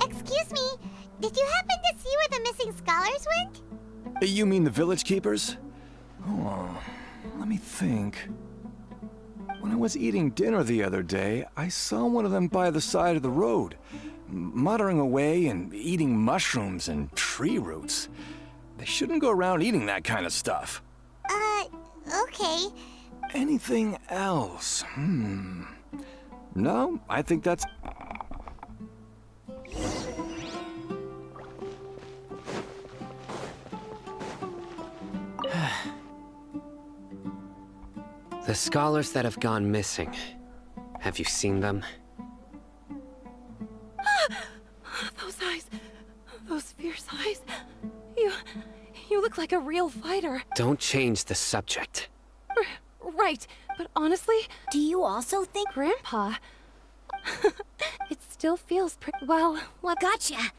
Excuse me, did you happen to see where the missing scholars went? You mean the village keepers? Oh, let me think. When I was eating dinner the other day, I saw one of them by the side of the road, muttering away and eating mushrooms and tree roots. They shouldn't go around eating that kind of stuff. Okay. Anything else? No, I think that's... The scholars that have gone missing. Have you seen them? Those eyes. Those fierce eyes. You look like a real fighter. Don't change the subject. Right, but honestly, Do you also think... Grandpa... it still feels well, what... Gotcha.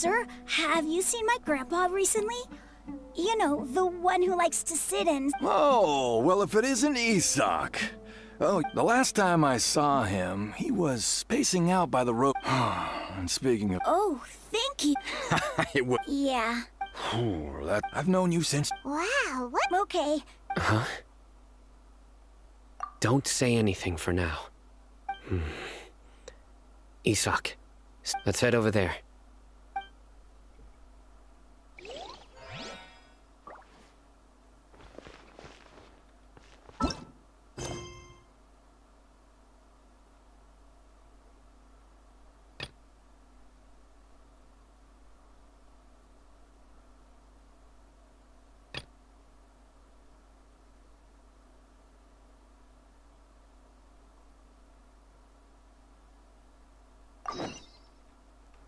Sir, have you seen my grandpa recently? You know, the one who likes to sit and... Oh, well, if it isn't Isak. Oh, the last time I saw him, he was spacing out by the road. And speaking of... Oh, thank you. it was... Yeah. I've known you since... Wow, what? Okay. Huh? Don't say anything for now. Isak, let's head over there.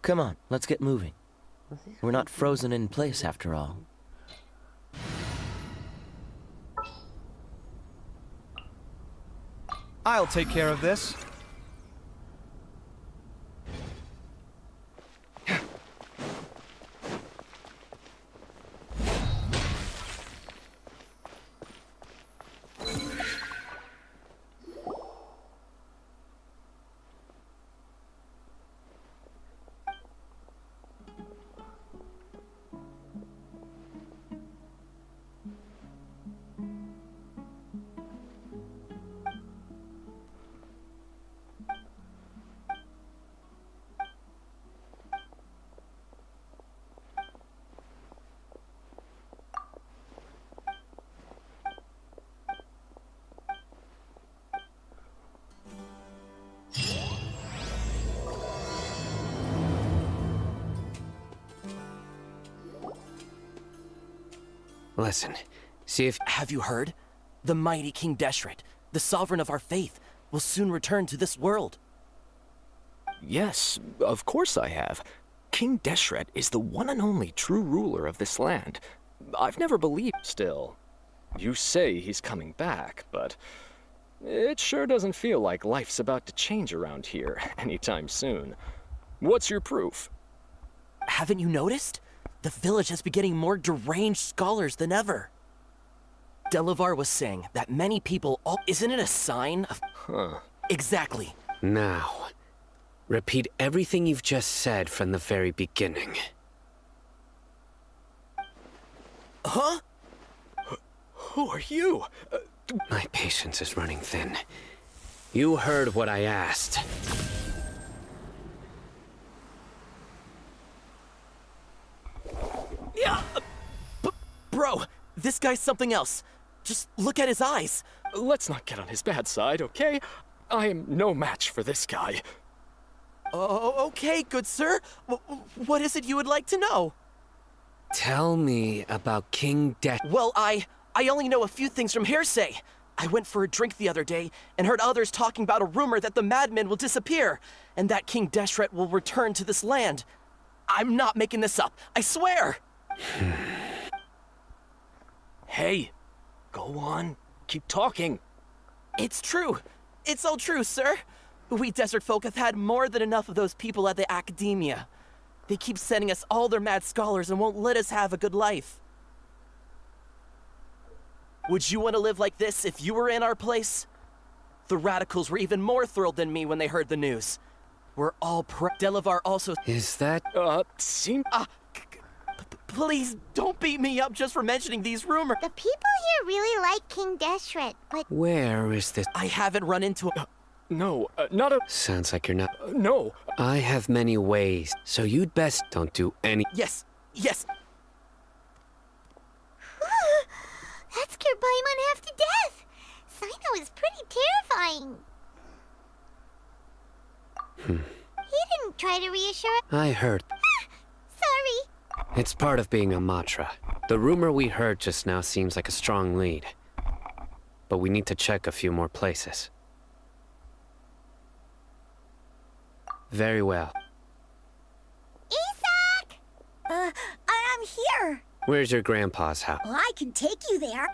Come on, let's get moving. We're not frozen in place after all. I'll take care of this. Listen, see if... Have you heard? The mighty King Deshret, the sovereign of our faith, will soon return to this world. Yes, of course I have. King Deshret is the one and only true ruler of this land. I've never believed... Still, you say he's coming back, but it sure doesn't feel like life's about to change around here anytime soon. What's your proof? Haven't you noticed? The village has been getting more deranged scholars than ever. Delavar was saying that many people all... Isn't it a sign of... Huh. Exactly. Now, repeat everything you've just said from the very beginning. Huh? Who are you? My patience is running thin. You heard what I asked. Yeah! Bro, this guy's something else. Just look at his eyes. Let's not get on his bad side, okay? I am no match for this guy. Oh, okay, good sir. What is it you would like to know? Tell me about King Well, I only know a few things from hearsay. I went for a drink the other day and heard others talking about a rumor that the madmen will disappear and that King Deshret will return to this land. I'm not making this up, I swear! Hey, go on. Keep talking. It's true. It's all true, sir. We desert folk have had more than enough of those people at the academia. They keep sending us all their mad scholars and won't let us have a good life. Would you want to live like this if you were in our place? The radicals were even more thrilled than me when they heard the news. We're all Delavar also... Is that... Please, don't beat me up just for mentioning these rumors. The people here really like King Deshret, but... Where is this... I haven't run into No, not a... Sounds like you're not. No. I have many ways, so you'd best don't do any. Yes, yes. That scared Paimon half to death. Sino is pretty terrifying. He didn't try to reassure. I heard. Sorry. It's part of being a Matra. The rumor we heard just now seems like a strong lead. But we need to check a few more places. Very well. Isak! I'm here. Where's your grandpa's house? Well, I can take you there.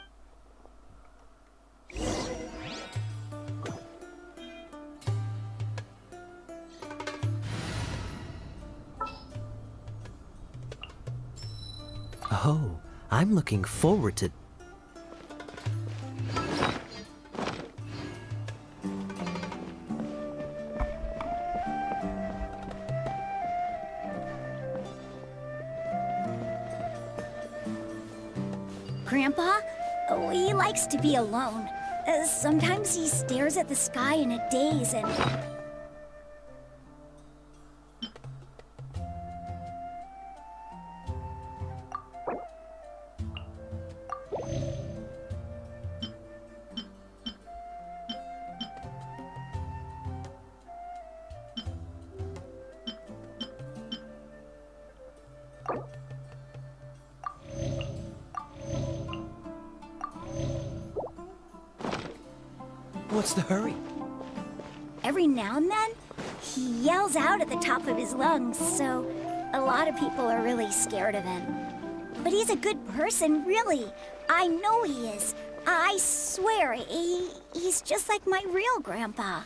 Oh, I'm looking forward to... Grandpa? Oh, he likes to be alone. Sometimes he stares at the sky in a daze and... What's the hurry? Every now and then, he yells out at the top of his lungs, so a lot of people are really scared of him. But he's a good person, really. I know he is. I swear, he's just like my real grandpa.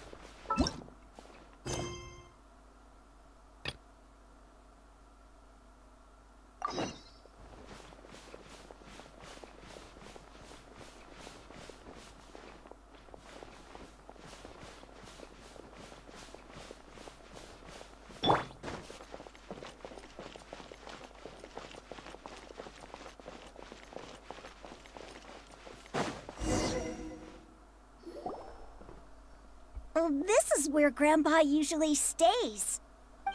Well, this is where Grandpa usually stays.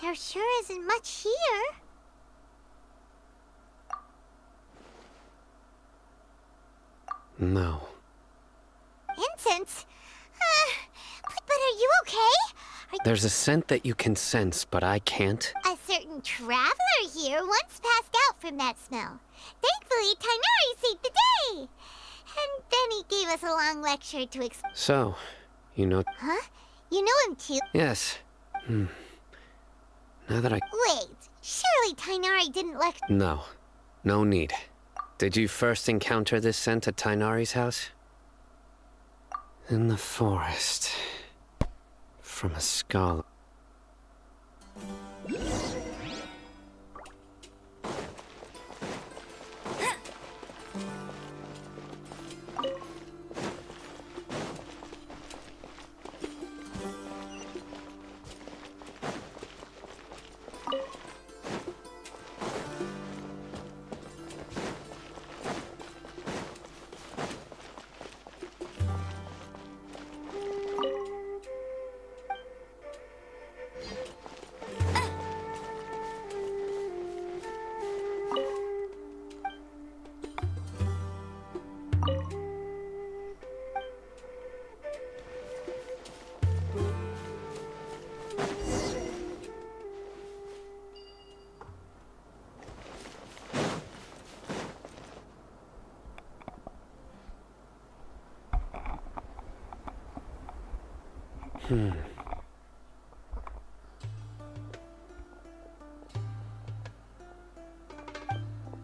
There sure isn't much here. No. Incense? But are you okay? There's a scent that you can sense, but I can't. A certain traveler here once passed out from that smell. Thankfully, Tainari saved the day. And then he gave us a long lecture to explain. So, you know... Huh? You know him too? Yes. Now that I... Wait, surely Tainari didn't lecture... No. No need. Did you first encounter this scent at Tainari's house? In the forest. From a scholar.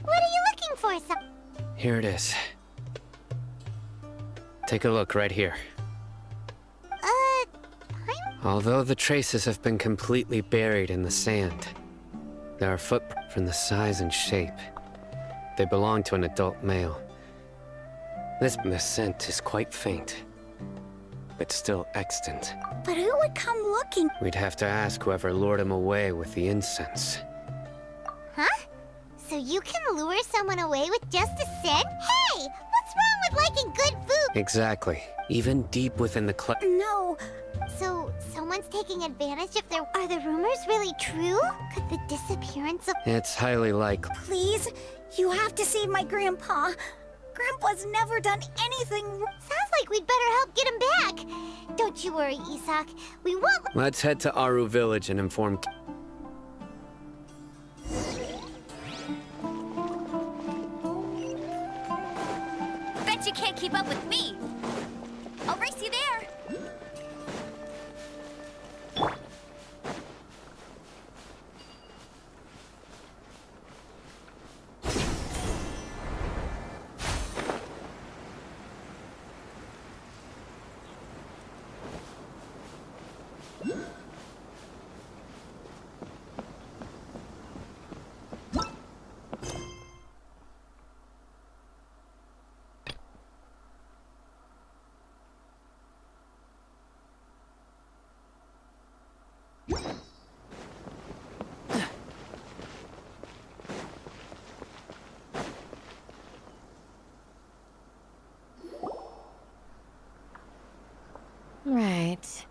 What are you looking for, son? Here it is. Take a look right here. Although the traces have been completely buried in the sand, there are footprints from the size and shape. They belong to an adult male. The scent is quite faint, but still extant. But who would come looking? We'd have to ask whoever lured him away with the incense. Huh? So you can lure someone away with just a scent? Hey! What's wrong with liking good food? Exactly. Even deep within the No, So, someone's taking advantage of their... Are the rumors really true? Could the disappearance of... It's highly likely. Please, you have to save my grandpa. Grandpa's never done anything Sounds like we'd better help get him back. Don't you worry, Isak. We won't... Let's head to Aru Village and inform... Bet you can't keep up with me. I'll race you there. Right.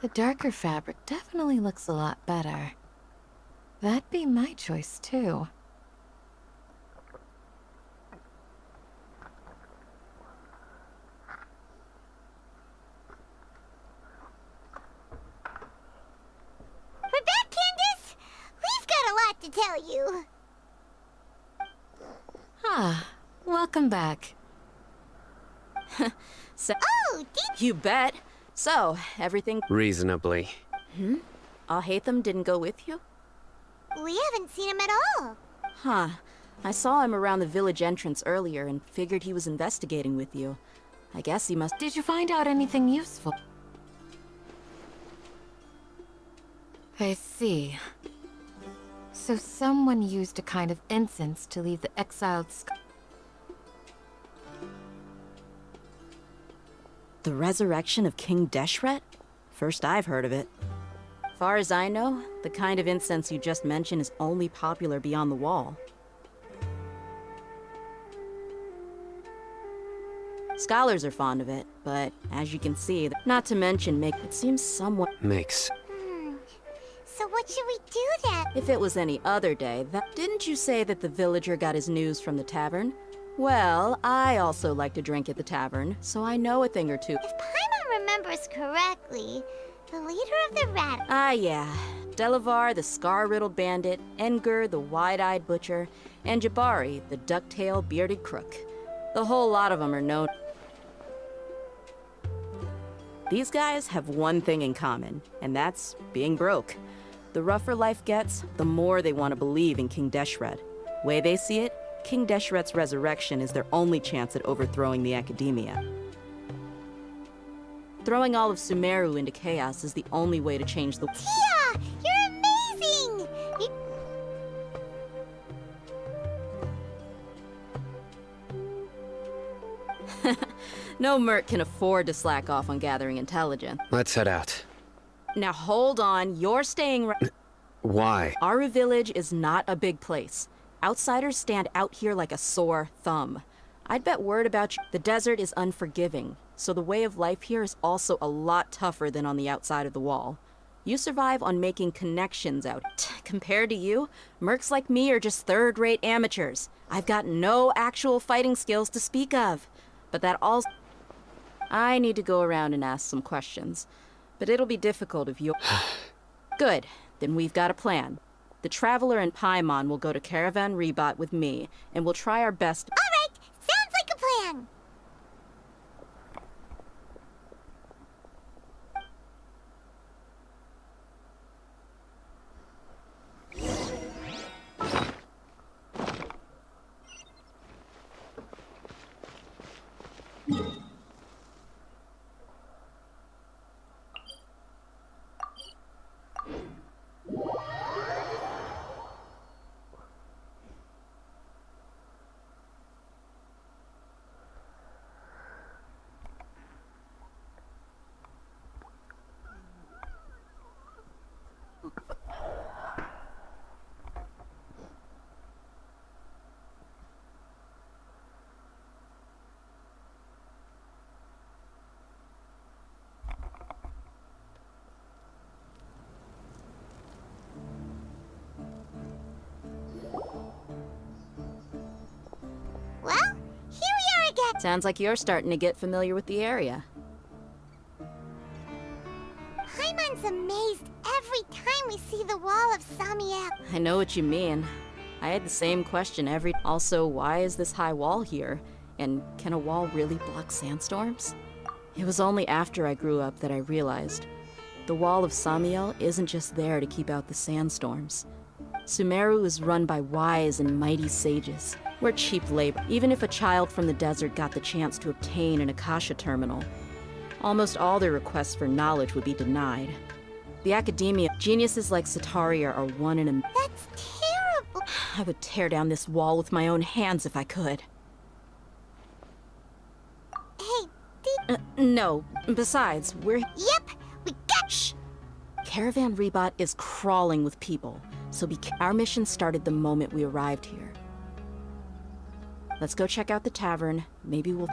The darker fabric definitely looks a lot better. That'd be my choice, too. We're back, Candace! We've got a lot to tell you. Ah, welcome back. So, Oh, did you bet. So, everything Reasonably. Alhaitham didn't go with you? we haven't seen him at all. Huh. I saw him around the village entrance earlier and figured he was investigating with you. I guess he must... Did you find out anything useful? I see. So someone used a kind of incense to leave the exiled The resurrection of King Deshret? First I've heard of it. Far as I know, the kind of incense you just mentioned is only popular beyond the wall. Scholars are fond of it, but as you can see, not to mention it seems somewhat... Makes... So what should we do then? If it was any other day, didn't you say that the villager got his news from the tavern? Well, I also like to drink at the tavern, so I know a thing or two. If Paimon remembers correctly, the leader of the rat... Ah, yeah. Delavar, the scar-riddled bandit, Engur, the wide-eyed butcher, and Jabari, the duck-tailed bearded crook. The whole lot of them are known. These guys have one thing in common, and that's being broke. The rougher life gets, the more they want to believe in King Deshret. Way they see it, King Deshret's resurrection is their only chance at overthrowing the academia. Throwing all of Sumeru into chaos is the only way to change the... Tia! You're amazing! No merc can afford to slack off on gathering intelligence. Let's head out. Now hold on, you're staying right... Why? Aru Village is not a big place. Outsiders stand out here like a sore thumb. I'd bet word about you. The desert is unforgiving, so the way of life here is also a lot tougher than on the outside of the wall. You survive on making connections out. Compared to you, mercs like me are just third-rate amateurs. I've got no actual fighting skills to speak of. But that also... I need to go around and ask some questions. But it'll be difficult if you... Good. Then we've got a plan. The Traveler and Paimon will go to Caravan Rebot with me, and we'll try our best... All right! Sounds like a plan! Sounds like you're starting to get familiar with the area. Paimon's amazed every time we see the wall of Samiel. I know what you mean. I had the same question every... Also, why is this high wall here? And can a wall really block sandstorms? It was only after I grew up that I realized the wall of Samiel isn't just there to keep out the sandstorms. Sumeru is run by wise and mighty sages. We're cheap labor. Even if a child from the desert got the chance to obtain an Akasha terminal, almost all their requests for knowledge would be denied. The academia, geniuses like Sataria are one in a... That's terrible. I would tear down this wall with my own hands if I could. Hey, did... No. Besides, we're... Yep, we got... Shh! Caravan Rebot is crawling with people, so our mission started the moment we arrived here. Let's go check out the tavern. Maybe we'll...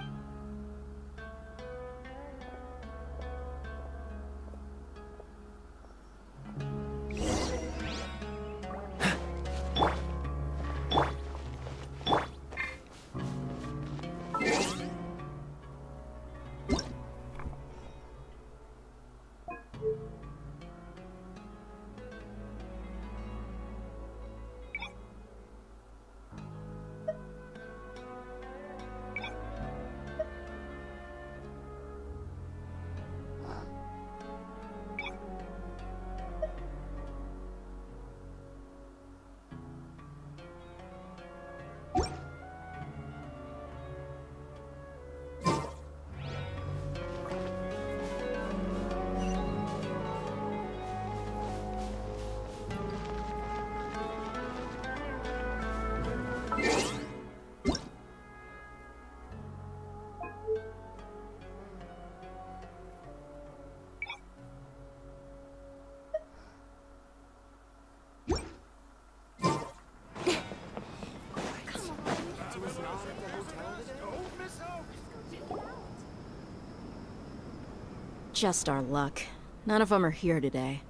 Just our luck. None of them are here today.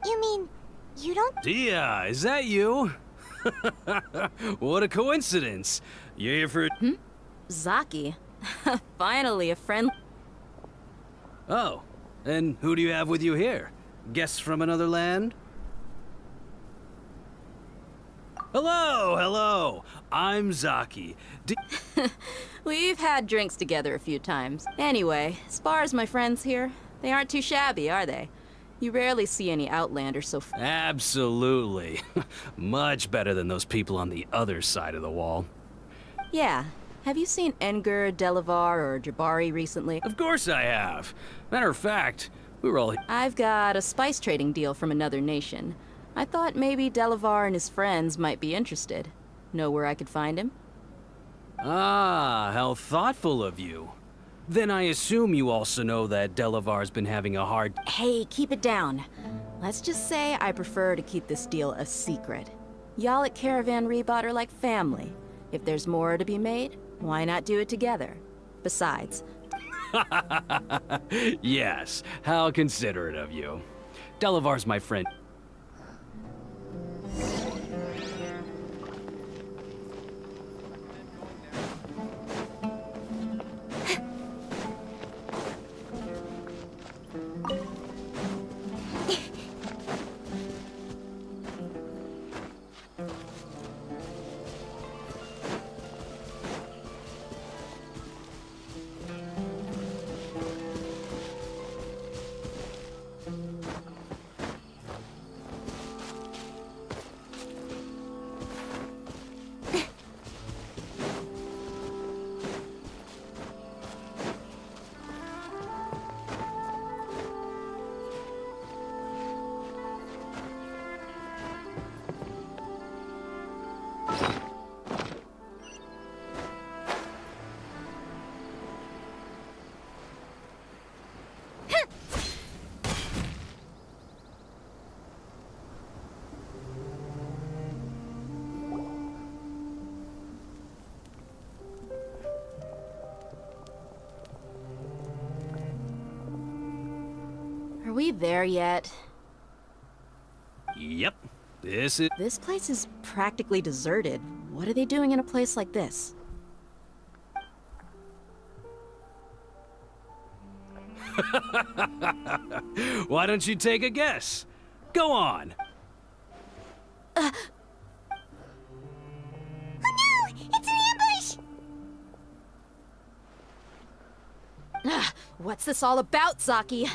You mean, you don't... Dia, is that you? What a coincidence. You're here for... Zaki. Finally, a friend... Oh, and who do you have with you here? Guests from another land? Hello, hello. I'm Zaki. We've had drinks together a few times. Anyway, as far as my friends here, they aren't too shabby, are they? You rarely see any Outlanders so... Absolutely. Much better than those people on the other side of the wall. Yeah. Have you seen Enger, Delavar, or Jabari recently? Of course I have. Matter of fact, we were all... I've got a spice trading deal from another nation. I thought maybe Delavar and his friends might be interested. Know where I could find him? Ah, how thoughtful of you. Then I assume you also know that Delavar's been having a hard... Hey, keep it down. Let's just say I prefer to keep this deal a secret. Y'all at Caravan Rebot are like family. If there's more to be made, why not do it together? Besides... Yes, how considerate of you. Delavar's my friend. Are we there yet? Yep, this is... This place is practically deserted. What are they doing in a place like this? Why don't you take a guess? Go on. Oh no! It's an ambush! What's this all about, Zaki?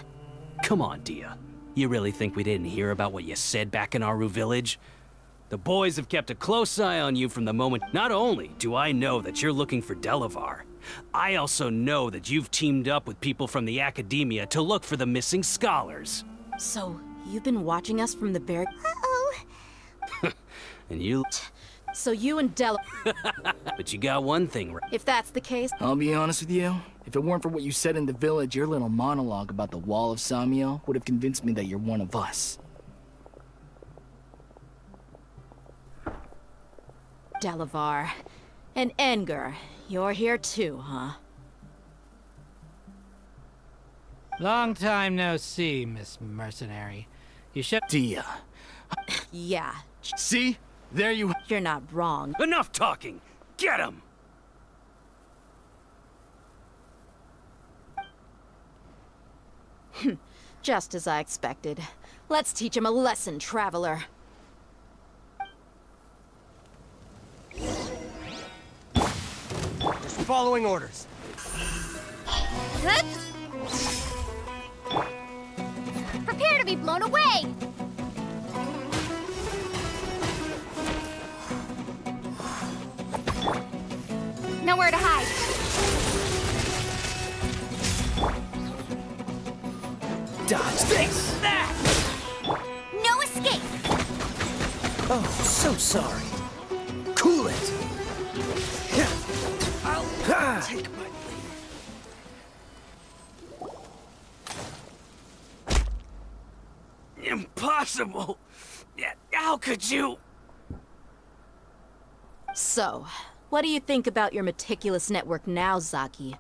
Come on, Dia. You really think we didn't hear about what you said back in Aru Village? The boys have kept a close eye on you from the moment. Not only do I know that you're looking for Delavar, I also know that you've teamed up with people from the academia to look for the missing scholars. So, you've been watching us from the very... Uh-oh. And you... So you and Della... But you got one thing right. If that's the case... I'll be honest with you. If it weren't for what you said in the village, your little monologue about the Wall of Samiel would have convinced me that you're one of us. Delavar. And Enger. You're here too, huh? Long time no see, Miss Mercenary. You should... Dia. Yeah. See? There you... You're not wrong. Enough talking! Get him! Just as I expected. Let's teach him a lesson, traveler. Just following orders. Prepare to be blown away! Nowhere to hide. Dodge this! That! No escape! Oh, so sorry. Cool it! I'll take my leave. Impossible! Yeah, how could you? So, what do you think about your meticulous network now, Zaki?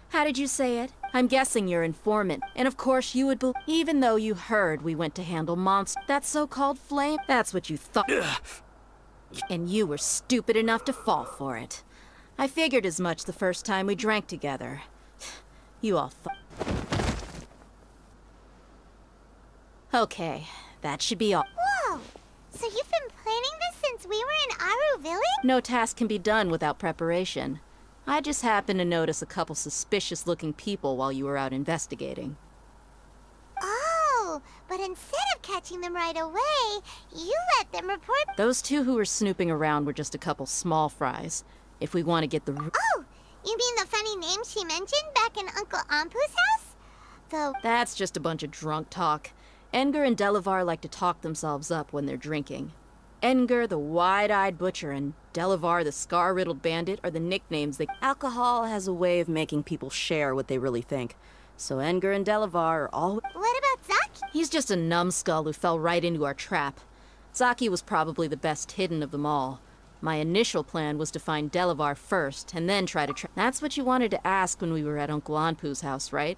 How did you say it? I'm guessing you're informant. And of course you would even though you heard we went to handle that so-called flame, that's what you thought. And you were stupid enough to fall for it. I figured as much the first time we drank together. You all thought... Okay, that should be all. Whoa! So you've been planning this since we were in Aru Village? No task can be done without preparation. I just happened to notice a couple suspicious-looking people while you were out investigating. Oh, but instead of catching them right away, you let them report... Those two who were snooping around were just a couple small fries. If we want to get the... Oh, you mean the funny name she mentioned back in Uncle Ampu's house? That's just a bunch of drunk talk. Enger and Delavar like to talk themselves up when they're drinking. Enger, the wide-eyed butcher, and Delavar, the scar-riddled bandit, are the nicknames that... Alcohol has a way of making people share what they really think. So Enger and Delavar are all... What about Zaki? He's just a numbskull who fell right into our trap. Zaki was probably the best hidden of them all. My initial plan was to find Delavar first, and then try to That's what you wanted to ask when we were at Uncle Anpu's house, right?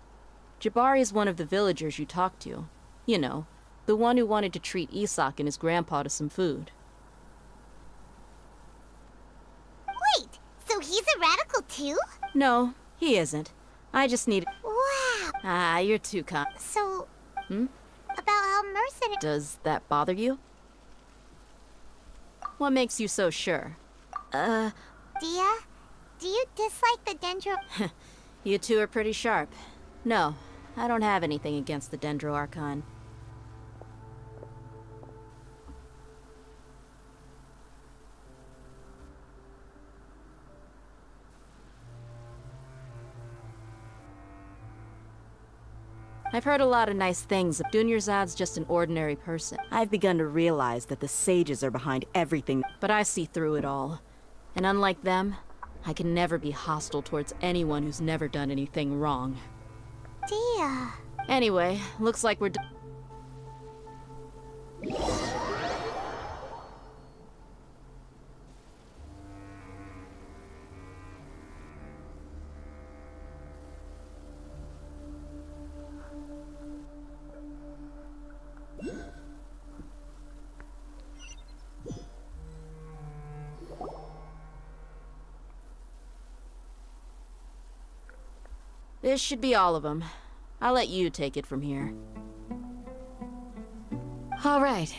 Jabari is one of the villagers you talked to. You know, the one who wanted to treat Isak and his grandpa to some food. Wait, so he's a radical too? No, he isn't. I just need... Wow. Ah, you're too kind. So... Hmm? About how mercenary... Does that bother you? What makes you so sure? Dia, do you dislike the Dendro... You two are pretty sharp. No, I don't have anything against the Dendro Archon. I've heard a lot of nice things. Dunyarzad's just an ordinary person. I've begun to realize that the sages are behind everything, but I see through it all. And unlike them, I can never be hostile towards anyone who's never done anything wrong. Dia... Anyway, looks like we're This should be all of them. I'll let you take it from here. All right.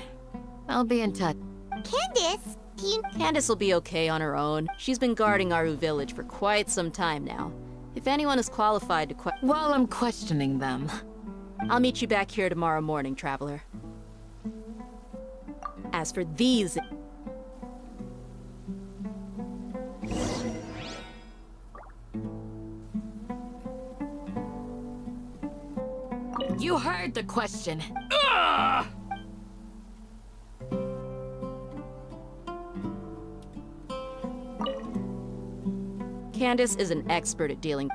I'll be in touch. Candace, do you... Candace will be okay on her own. She's been guarding Aru Village for quite some time now. If anyone is qualified to While I'm questioning them. I'll meet you back here tomorrow morning, Traveler. As for these... You heard the question. Candace is an expert at dealing...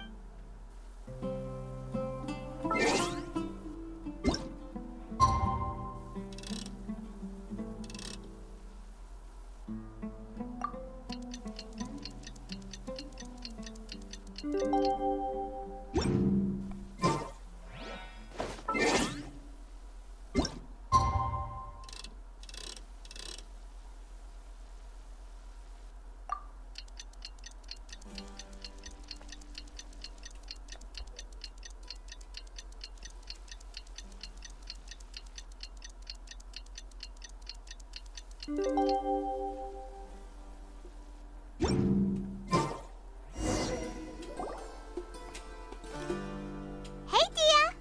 Hey, Dia!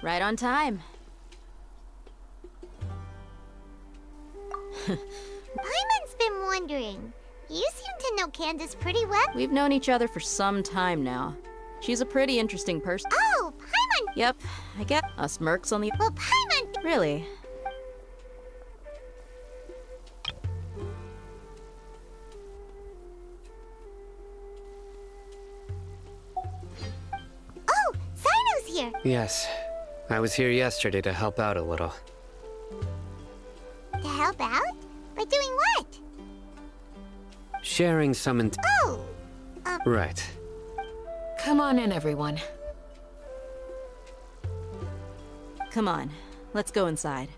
Right on time. Paimon's been wondering. You seem to know Candace pretty well. We've known each other for some time now. She's a pretty interesting person. Oh, Paimon! Yep, I get us mercs on the... Well, Paimon... Really? Oh, Sino's here. Yes. I was here yesterday to help out a little. To help out? By doing what? Sharing some Oh! Right. Come on in, everyone. Come on, let's go inside.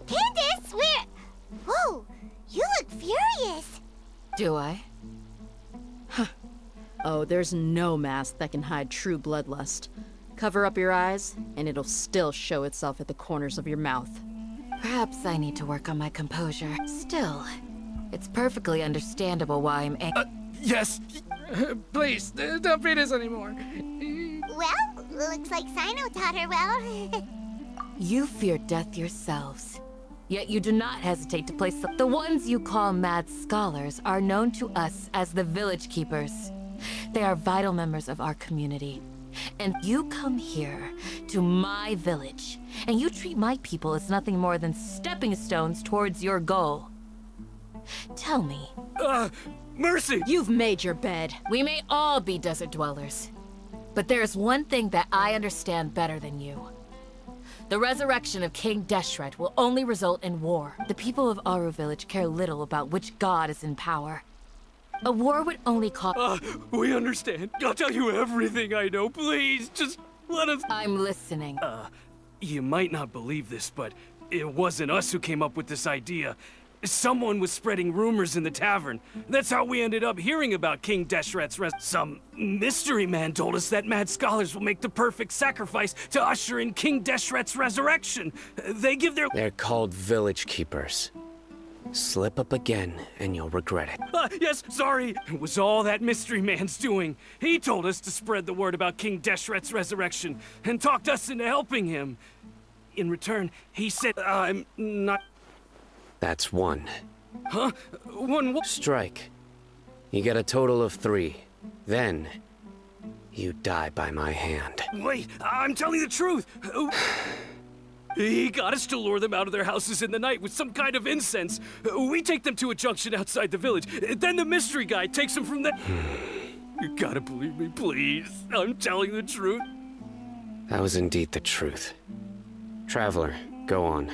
Candace, where... Whoa, you look furious. Do I? Oh, there's no mask that can hide true bloodlust. Cover up your eyes, and it'll still show itself at the corners of your mouth. Perhaps I need to work on my composure. Still, it's perfectly understandable why I'm angry. Yes! Please, don't beat us anymore. Well, looks like Sino taught her well. You fear death yourselves. Yet you do not hesitate to place the ones you call mad scholars are known to us as the Village Keepers. They are vital members of our community. And you come here, to my village, and you treat my people as nothing more than stepping stones towards your goal. Tell me. Mercy! You've made your bed. We may all be desert dwellers, but there's one thing that I understand better than you. The resurrection of King Deshret will only result in war. The people of Aru Village care little about which god is in power. A war would only cause... We understand. I'll tell you everything I know. Please, just let us... I'm listening. You might not believe this, but it wasn't us who came up with this idea. Someone was spreading rumors in the tavern. That's how we ended up hearing about King Deshret's Some mystery man told us that mad scholars will make the perfect sacrifice to usher in King Deshret's resurrection. They give their... They're called Village Keepers. Slip up again, and you'll regret it. Yes, sorry. It was all that mystery man's doing. He told us to spread the word about King Deshret's resurrection and talked us into helping him. In return, he said I'm not... That's one. Huh? One what? Strike. You get a total of 3. Then, you die by my hand. Wait, I'm telling the truth. He got us to lure them out of their houses in the night with some kind of incense. We take them to a junction outside the village. Then the mystery guy takes them from there. You gotta believe me, please. I'm telling the truth. That was indeed the truth. Traveler, go on.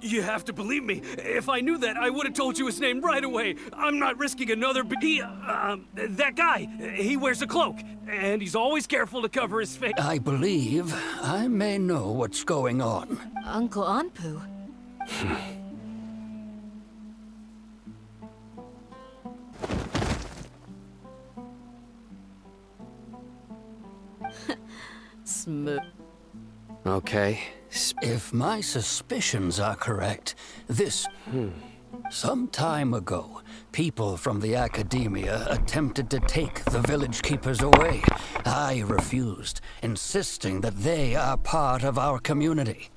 You have to believe me. If I knew that, I would have told you his name right away. I'm not risking another that guy, he wears a cloak, and he's always careful to cover his face. I believe I may know what's going on. Uncle Anpu. Smooth. Okay. If my suspicions are correct, some time ago, people from the academia attempted to take the village keepers away. I refused, insisting that they are part of our community.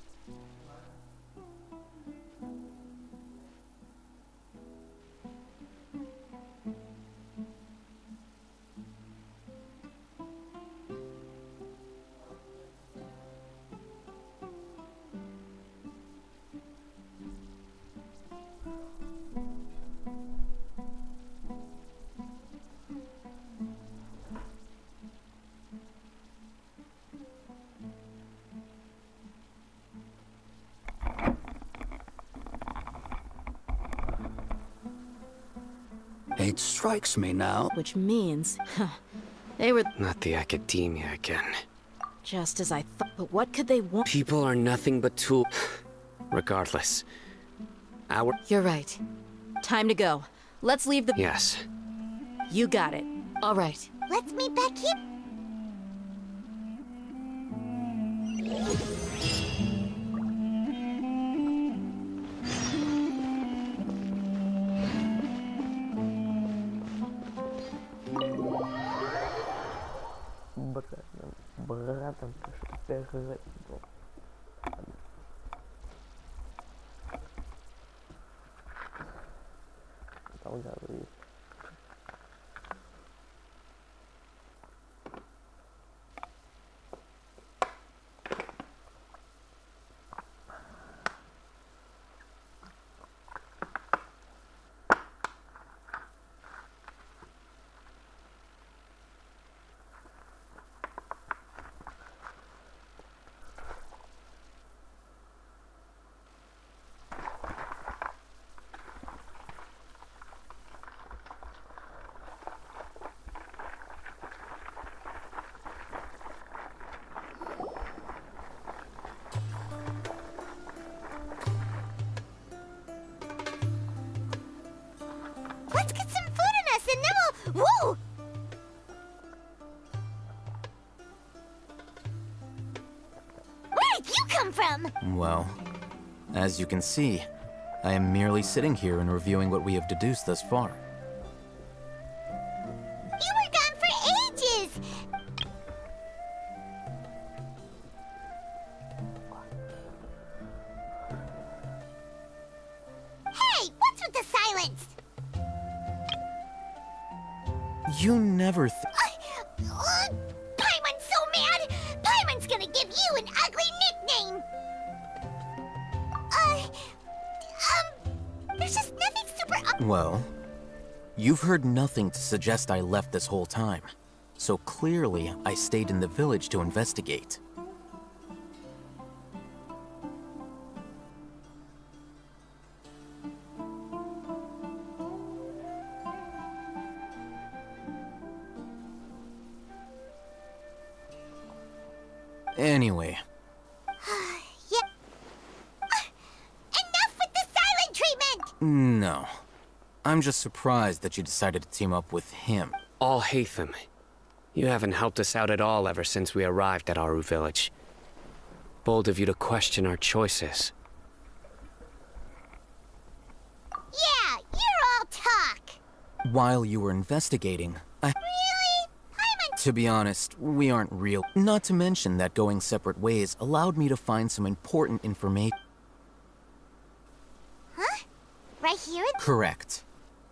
It strikes me now. Which means, they were Not the academia again. just as I thought. But what could they want? People are nothing but tools. Regardless. You're right. Time to go. Let's leave the... Yes. You got it. All right. Let's meet back here. Let's get some food in us and then we'll... Woo! Where did you come from? Well, as you can see, I am merely sitting here and reviewing what we have deduced thus far. You were gone for ages! Hey, what's with the silence? You never Paimon's so mad! Paimon's gonna give you an ugly nickname! There's just nothing super Well, you've heard nothing to suggest I left this whole time. So clearly, I stayed in the village to investigate. Anyway. Yeah. Enough with the silent treatment! No. I'm just surprised that you decided to team up with him. All Hatham. You haven't helped us out at all ever since we arrived at Aru village. Bold of you to question our choices. Yeah, you're all talk. While you were investigating, Really? To be honest, we aren't real. Not to mention that going separate ways allowed me to find some important information. Huh? Right here? Correct.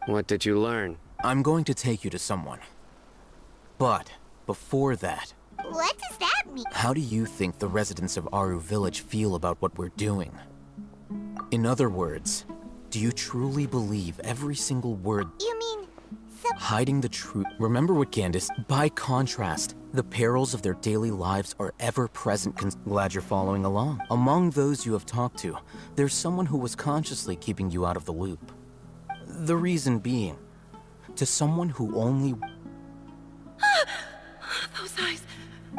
What did you learn? I'm going to take you to someone. But, before that, What does that mean? how do you think the residents of Aru Village feel about what we're doing? In other words, do you truly believe every single word? You mean... Hiding the truth. Remember what Candace. By contrast, the perils of their daily lives are ever present. Glad you're following along. Among those you have talked to, there's someone who was consciously keeping you out of the loop. The reason being, to someone who only... Those eyes.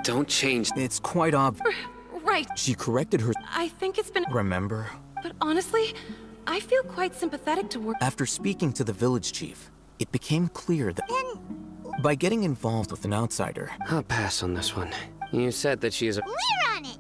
Don't change. It's quite obvious. Right. She corrected her... I think it's been... Remember? But honestly, I feel quite sympathetic toward... After speaking to the village chief, it became clear that... By getting involved with an outsider... I'll pass on this one. You said that she is a... We're on it!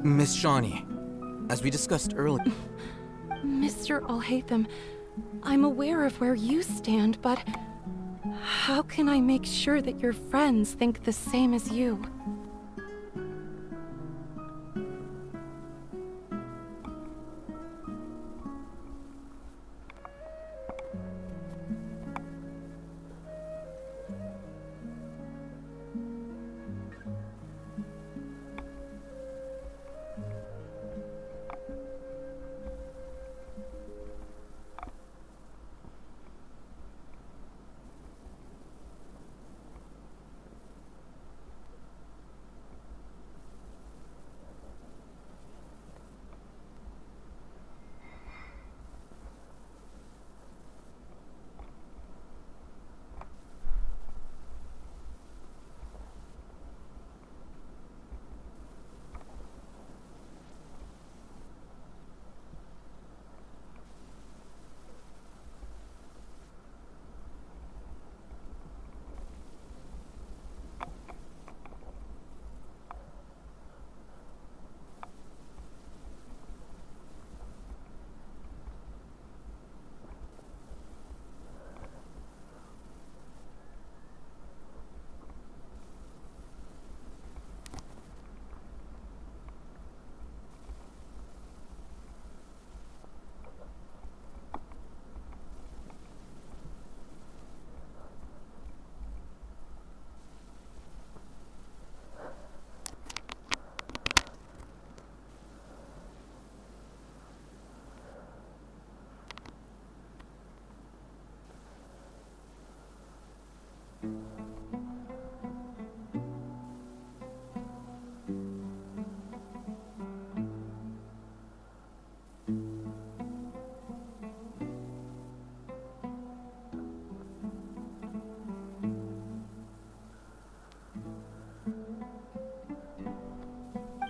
Miss Shawnee, as we discussed earlier... Mr. Alhaitham, I'm aware of where you stand, but how can I make sure that your friends think the same as you?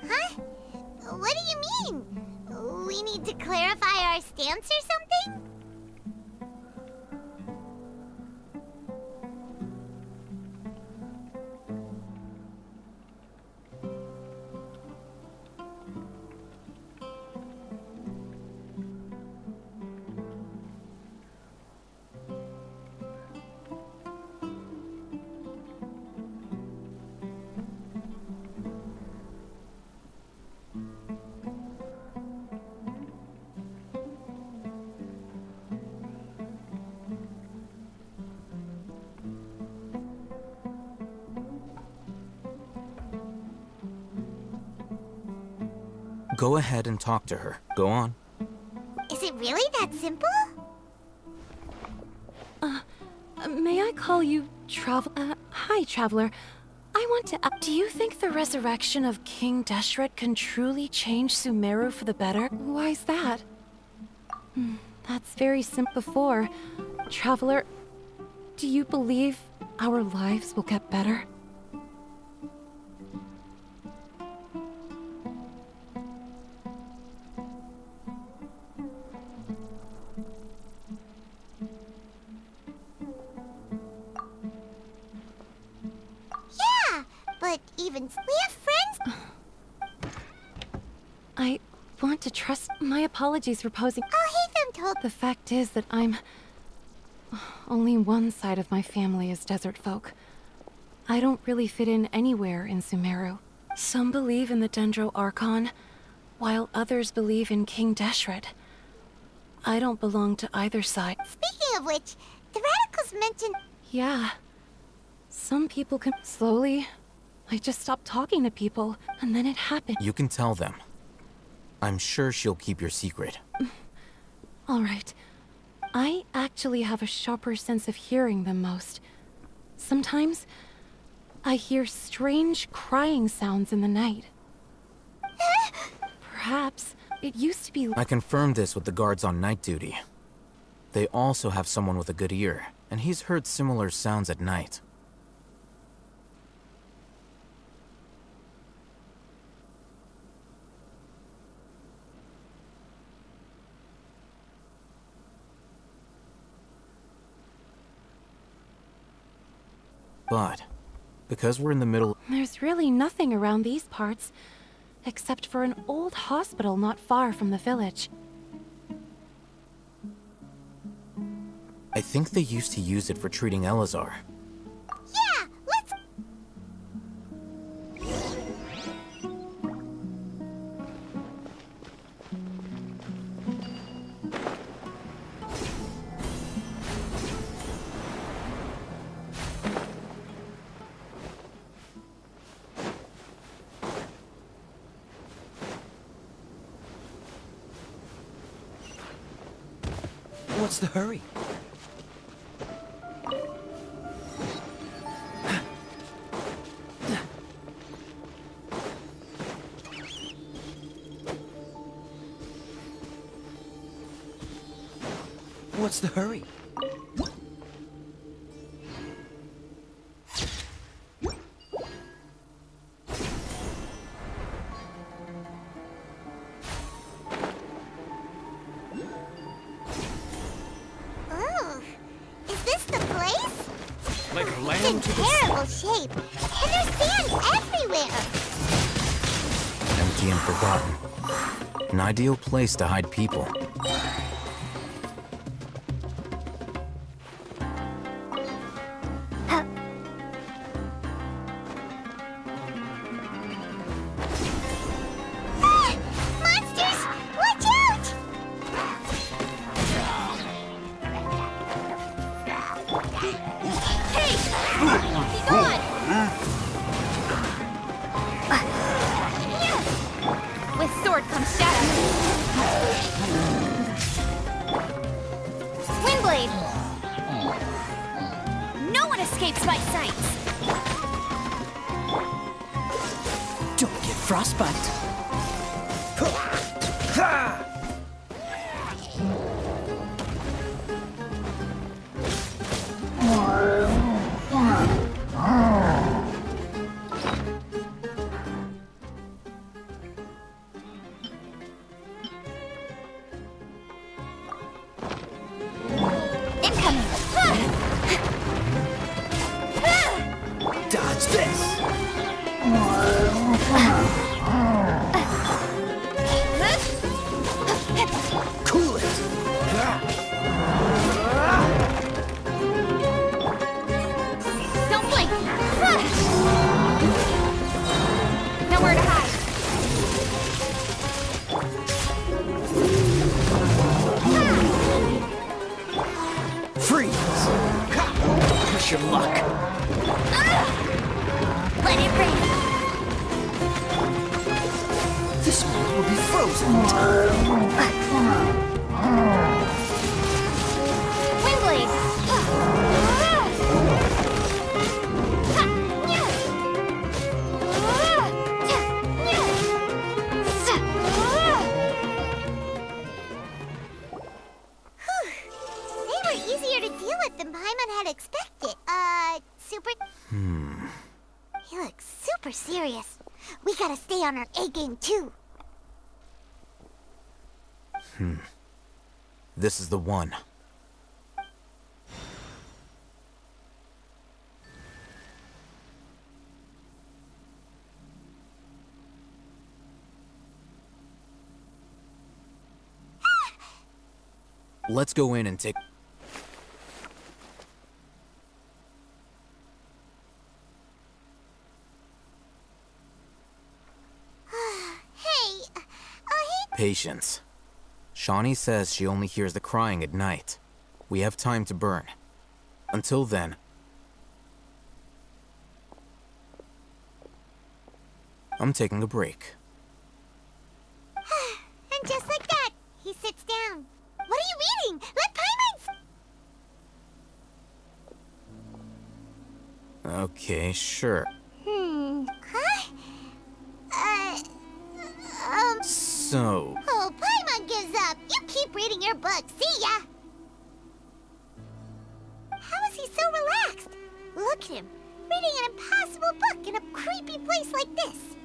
Huh? What do you mean? We need to clarify our stance or something? Go ahead and talk to her. Go on. Is it really that simple? May I call you hi, Traveler. I want to... do you think the resurrection of King Deshret can truly change Sumeru for the better? Why's that? That's very simple. Before, Traveler, Do you believe our lives will get better? Yeah, but even we have friends. I want to trust. My apologies for posing. I'll have them told. The fact is that I'm... Only one side of my family is desert folk. I don't really fit in anywhere in Sumeru. Some believe in the Dendro Archon, while others believe in King Deshret. I don't belong to either side. Speaking of which, the radicals mentioned... Yeah. Some people can... Slowly, I just stopped talking to people, and then it happened. You can tell them. I'm sure she'll keep your secret. All right. I actually have a sharper sense of hearing than most. Sometimes, I hear strange crying sounds in the night. Perhaps it used to be... I confirmed this with the guards on night duty. They also have someone with a good ear, and he's heard similar sounds at night. But, because we're in the middle... There's really nothing around these parts, except for an old hospital not far from the village. I think they used to use it for treating Elazar. Yeah, let's... What's the hurry? What's the hurry? Ooh, is this the place? Like a It's lamb in to the terrible shape, and there's sand everywhere. Empty and forgotten. An ideal place to hide people. Ah! Monsters! Watch out! Hey! Be gone! With sword comes shadow. Windblade! No one escapes my sights! Don't get frostbite. Incoming! Dodge this. Cool it. Don't blink! Nowhere to hide. Freeze. Push your luck. Let it rain. This world will be frozen in time. Windblade! They were easier to deal with than Paimon had expect it. Super... He looks super serious. We gotta stay on our A-game, too. This is the one. Let's go in and take... Patience. Shawnee says she only hears the crying at night. We have time to burn. Until then... I'm taking a break. And just like that, he sits down. What are you reading? Let Paimon... Okay, sure. So... Oh, Paimon gives up. You keep reading your book. See ya! How is he so relaxed? Look at him, reading an impossible book in a creepy place like this.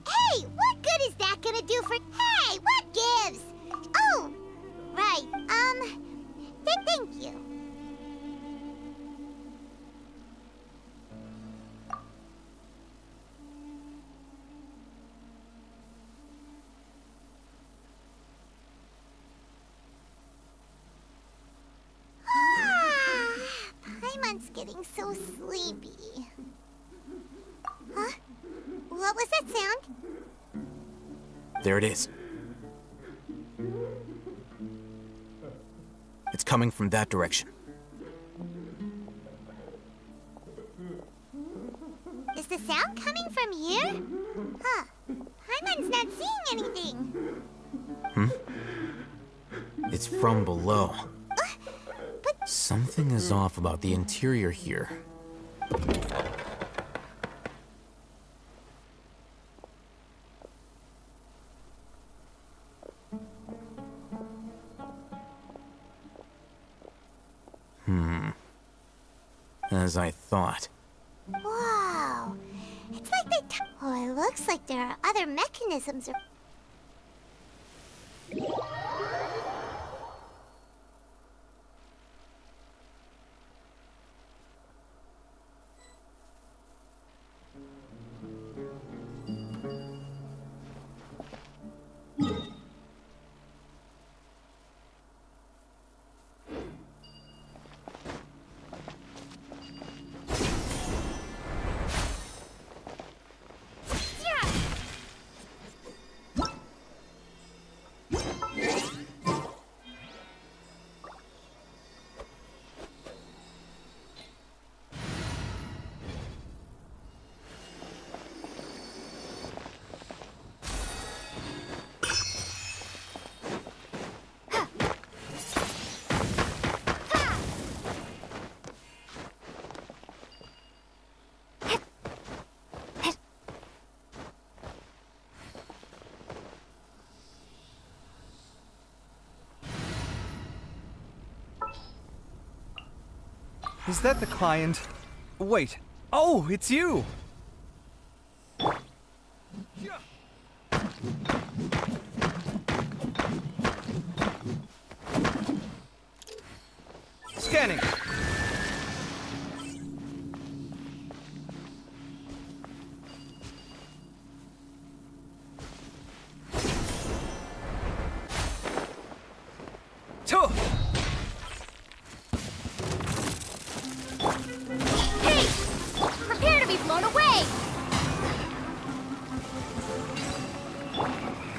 Hey, what good is that gonna do for... Hey, what gives? Oh, right, thank you. Paimon's getting so sleepy. Huh? What was that sound? There it is. It's coming from that direction. Is the sound coming from here? Huh. Paimon's not seeing anything. It's from below. Something is off about the interior here. As I thought. Wow. It's like they... Oh, it looks like there are other mechanisms. Is that the client? Wait. Oh, it's you! Scanning. Prepare to be blown away!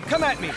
Come at me!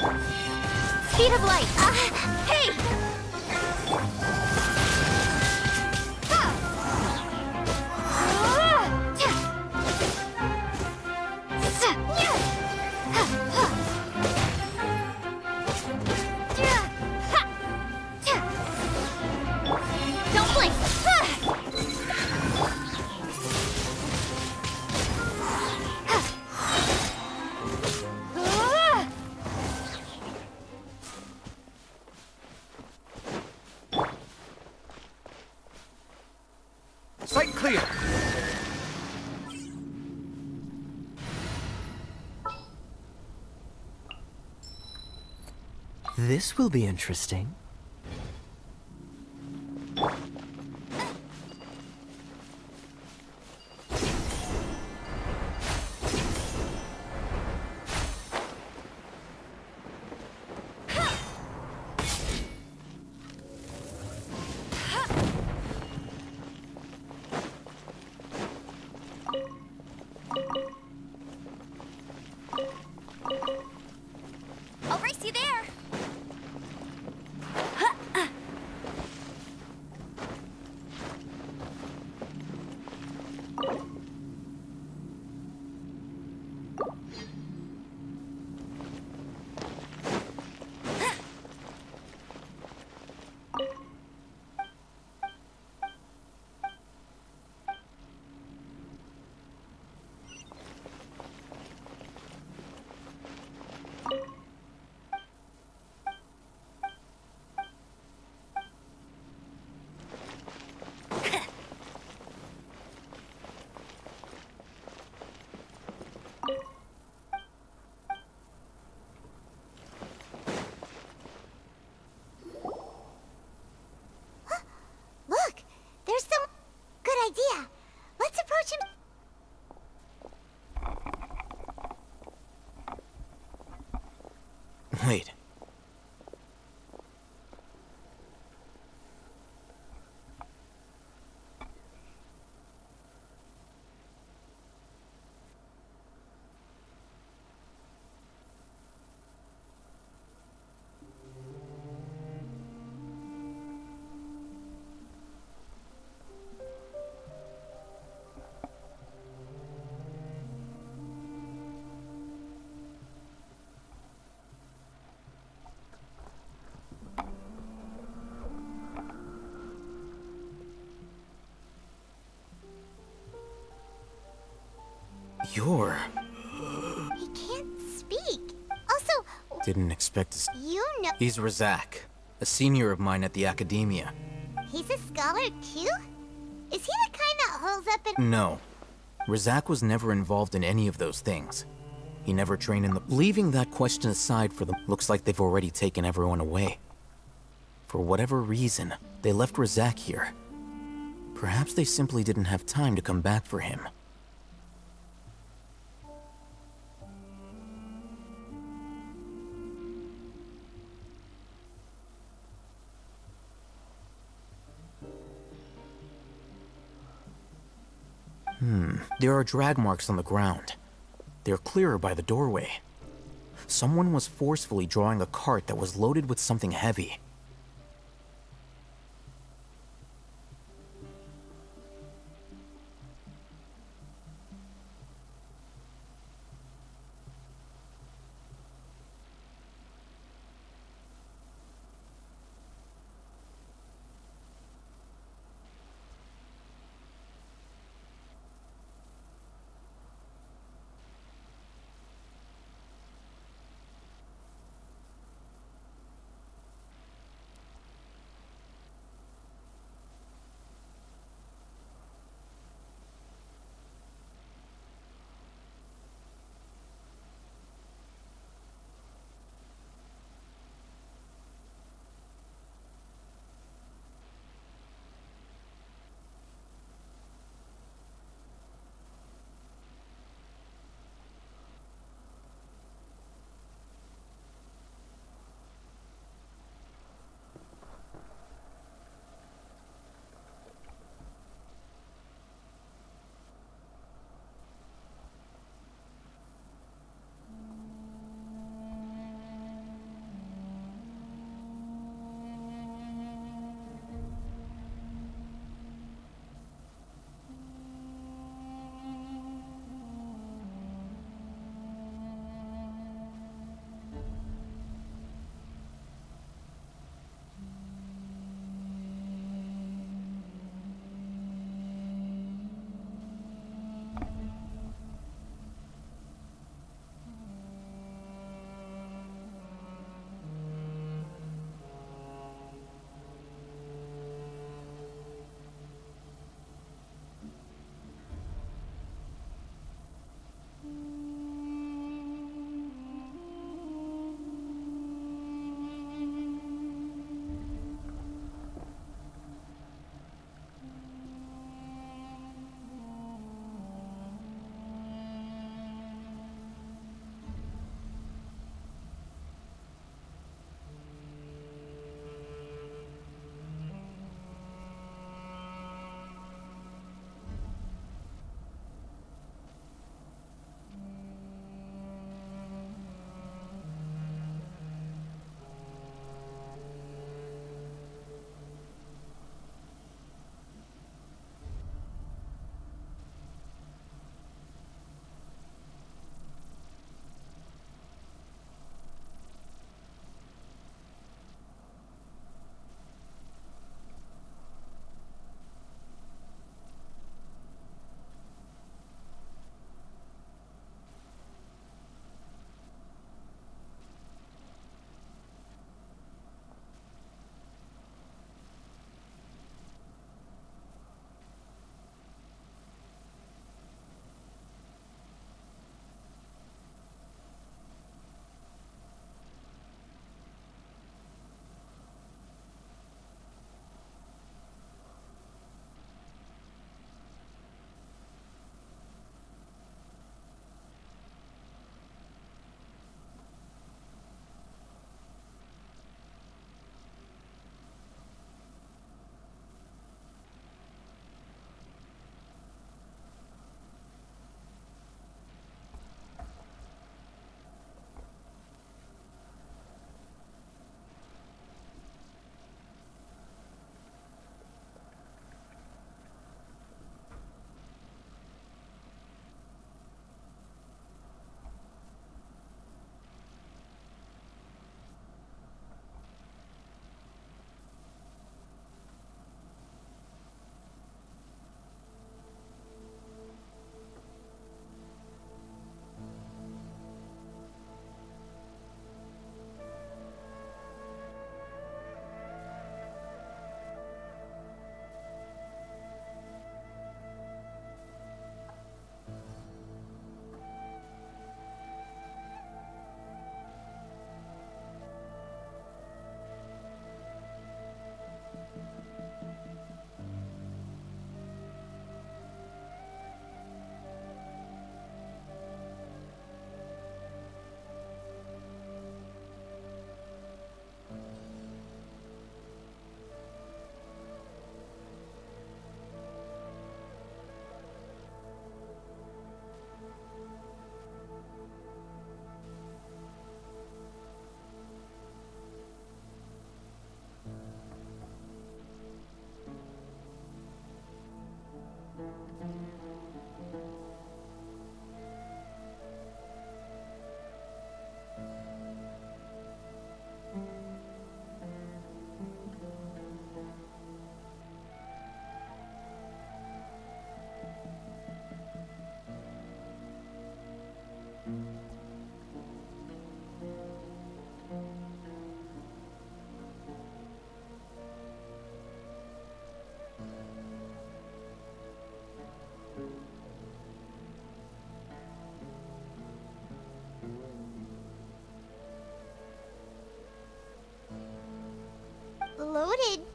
Speed of light. Hey! Don't blink. Sight clear. This will be interesting. I'll race you there. Look, there's some good idea. Let's approach him. Wait. You're... He can't speak. Also, Didn't expect to... you know He's Razak, a senior of mine at the academia. he's a scholar too? Is he the kind that holds up in... No. Razak was never involved in any of those things. He never trained in the... Leaving that question aside for them, looks like they've already taken everyone away. For whatever reason, they left Razak here. Perhaps they simply didn't have time to come back for him. There are drag marks on the ground. They're clearer by the doorway. Someone was forcefully drawing a cart that was loaded with something heavy.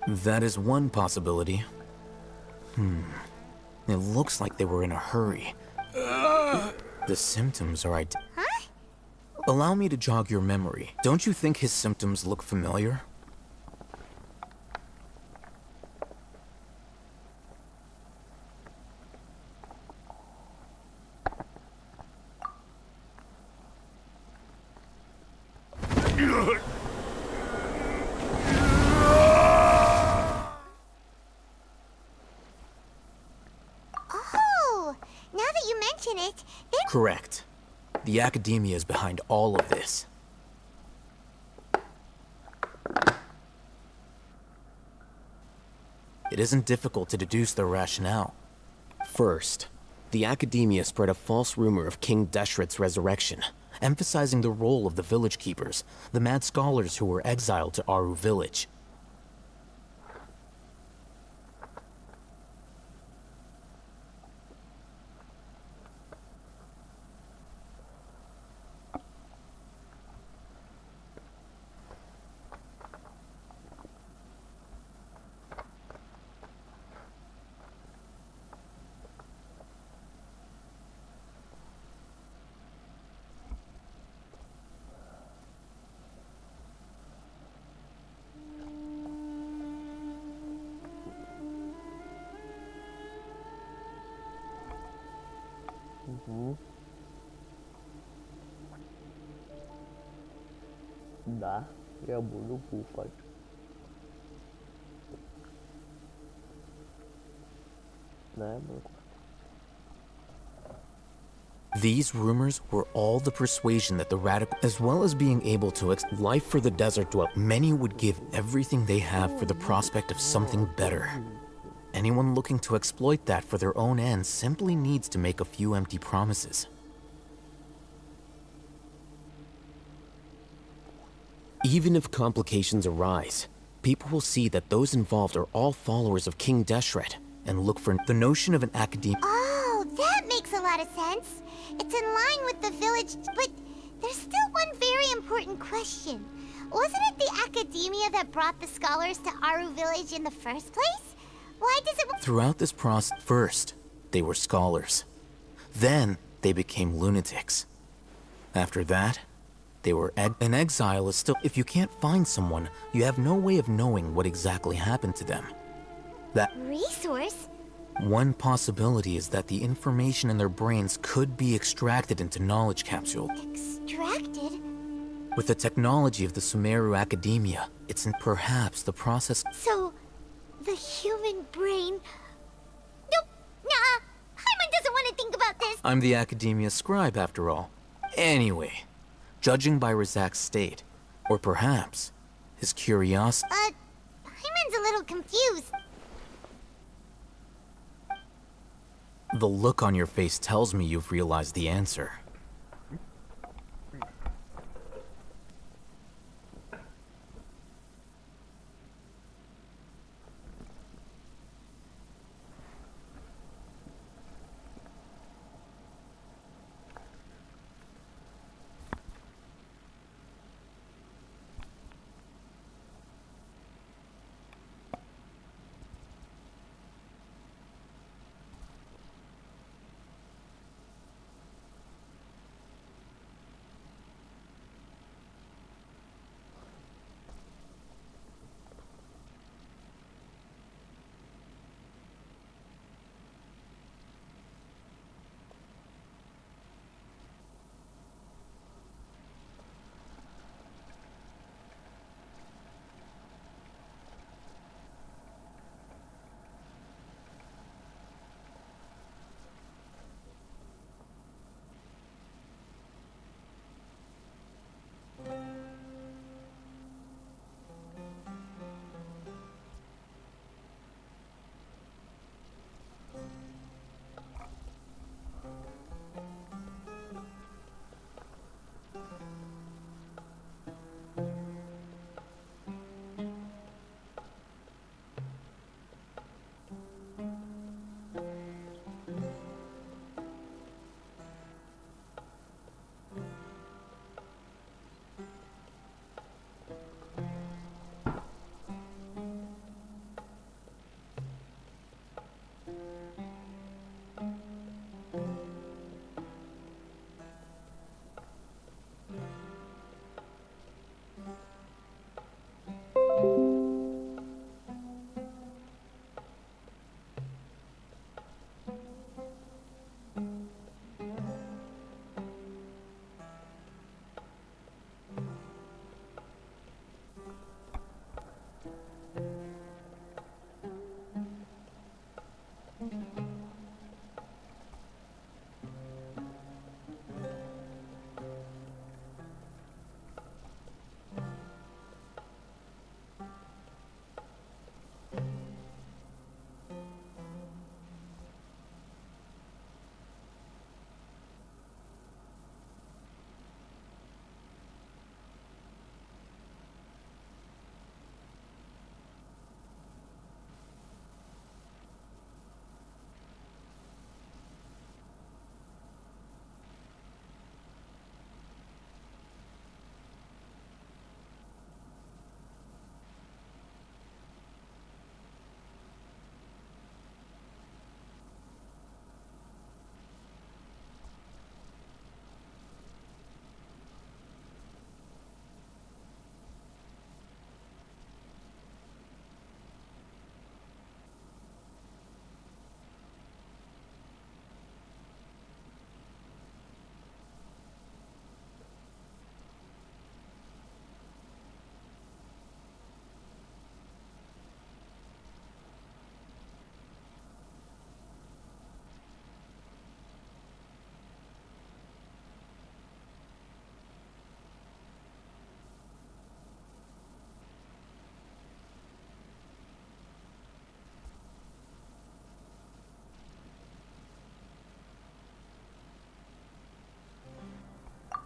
That is one possibility. It looks like they were in a hurry. The symptoms are Huh? Allow me to jog your memory. Don't you think his symptoms look familiar? Oh, now that you mention it, Correct. The Academia is behind all of this. It isn't difficult to deduce their rationale. First, the Academia spread a false rumor of King Deshret's resurrection, emphasizing the role of the village keepers, the mad scholars who were exiled to Aru village. Dá, é a bunda do cu, pode. These rumors were all the persuasion that the radical, as well as being able to life for the desert dweller, many would give everything they have for the prospect of something better. Anyone looking to exploit that for their own ends simply needs to make a few empty promises. Even if complications arise, people will see that those involved are all followers of King Deshret, and look for the notion of an academia. Oh, that makes a lot of sense. It's in line with the village, but there's still one very important question. Wasn't it the Academia that brought the scholars to Aru village in the first place? Why does it... Throughout this process, first, they were scholars. Then, they became lunatics. After that, they were an exile is still... If you can't find someone, you have no way of knowing what exactly happened to them. That... Resource? One possibility is that the information in their brains could be extracted into knowledge capsules. Extracted? With the technology of the Sumerian Academia, it's in perhaps the process... So, the human brain... Nope, nah, Hyman doesn't want to think about this. I'm the Academia scribe, after all. Anyway, judging by Razak's state, or perhaps his curiosity... Hyman's a little confused. The look on your face tells me you've realized the answer.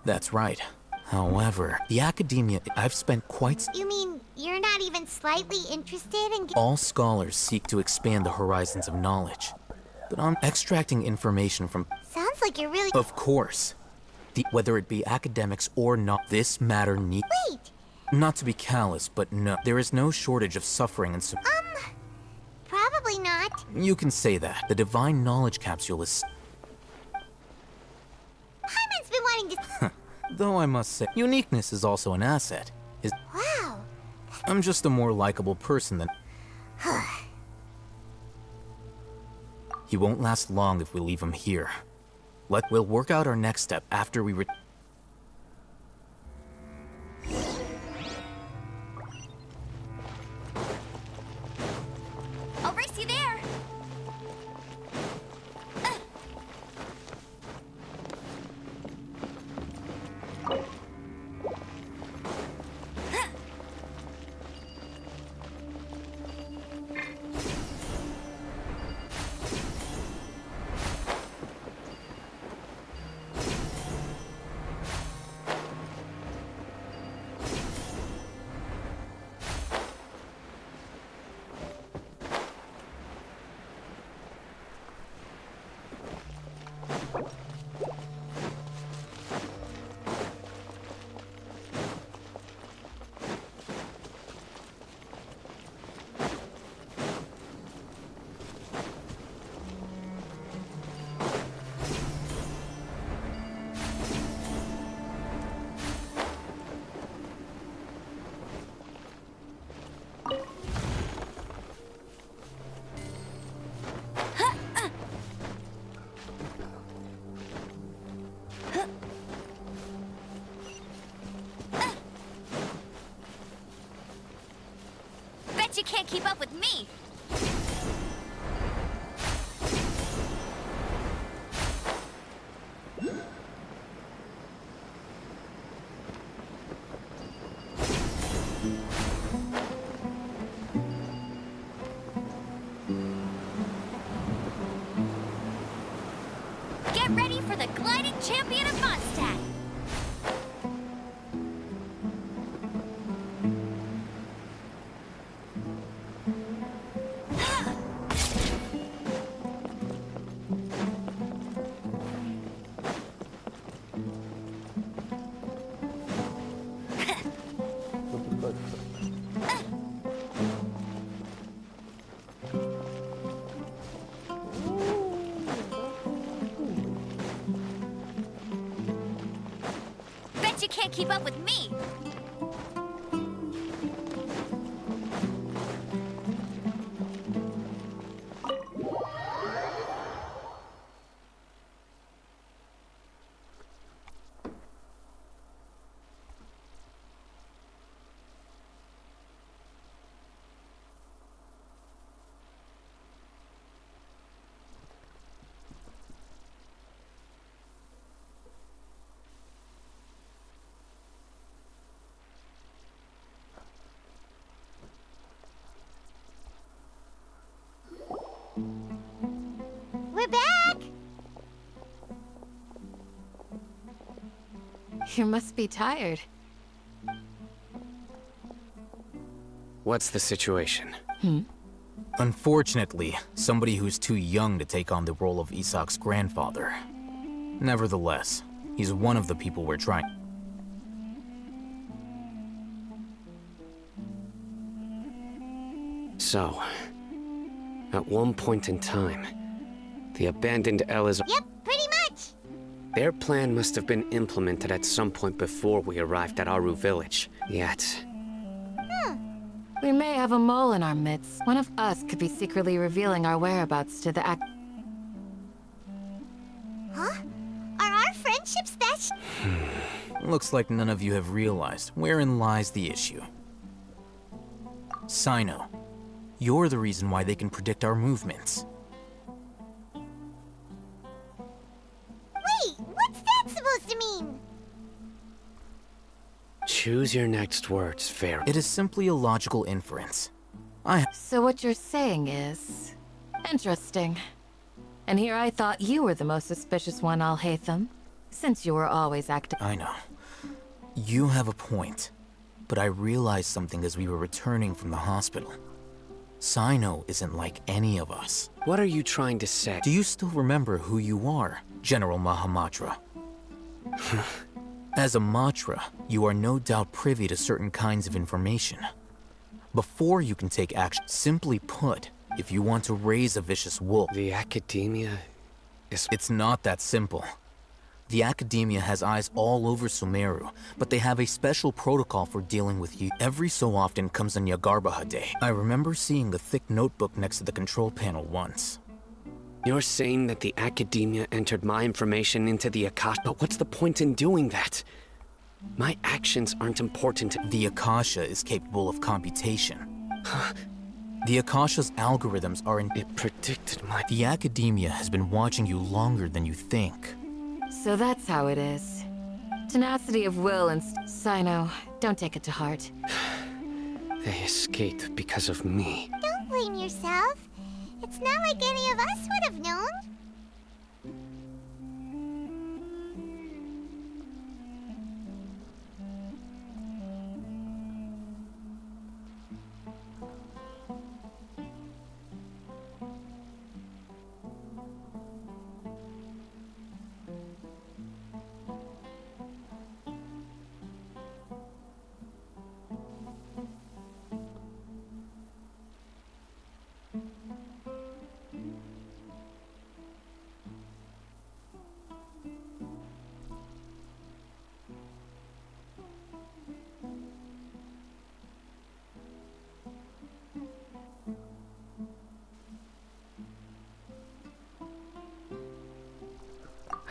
That's right. However, the academia, I've spent quite... You mean you're not even slightly interested in... All scholars seek to expand the horizons of knowledge. But I'm extracting information from... Sounds like you're really... Of course. Whether it be academics or not, this matter need... Wait! Not to be callous, but no. There is no shortage of suffering and... Probably not. You can say that. The divine knowledge capsule is... Hyman's been wanting to... Though I must say, uniqueness is also an asset. Wow. I'm just a more likable person than... He won't last long if we leave him here. We'll work out our next step after we I'll race you there. Bet you can't keep up with me. Get ready for the gliding champion of Mondstadt. Bet you can't keep up with me. We're back! You must be tired. What's the situation? Unfortunately, somebody who's too young to take on the role of Isak's grandfather. Nevertheless, he's one of the people we're trying... So, at one point in time, the abandoned Ella's... Yep, pretty much. Their plan must have been implemented at some point before we arrived at Aru village. Yet... We may have a mole in our midst. One of us could be secretly revealing our whereabouts to the Huh? Are our friendships that Looks like none of you have realized wherein lies the issue. Sino, you're the reason why they can predict our movements. Wait, what's that supposed to mean? Choose your next words, fair. It is simply a logical inference. So what you're saying is... Interesting. And here I thought you were the most suspicious one, Al-Haytham. since you were always active. I know. You have a point. But I realized something as we were returning from the hospital. Sino isn't like any of us. What are you trying to say? Do you still remember who you are, General Mahamatra? As a Matra, you are no doubt privy to certain kinds of information. Before you can take action, simply put, if you want to raise a vicious wolf... The Academia is... It's not that simple. The Academia has eyes all over Sumeru, but they have a special protocol for dealing with you. Every so often comes a Nyagarbaha day. I remember seeing a thick notebook next to the control panel once. You're saying that the Academia entered my information into the Akasha, but what's the point in doing that? My actions aren't important. The Akasha is capable of computation. The Akasha's algorithms are in... It predicted my... The Academia has been watching you longer than you think. So that's how it is. Tenacity of will and Sino, don't take it to heart. They escaped because of me. Don't blame yourself. It's not like any of us would have known.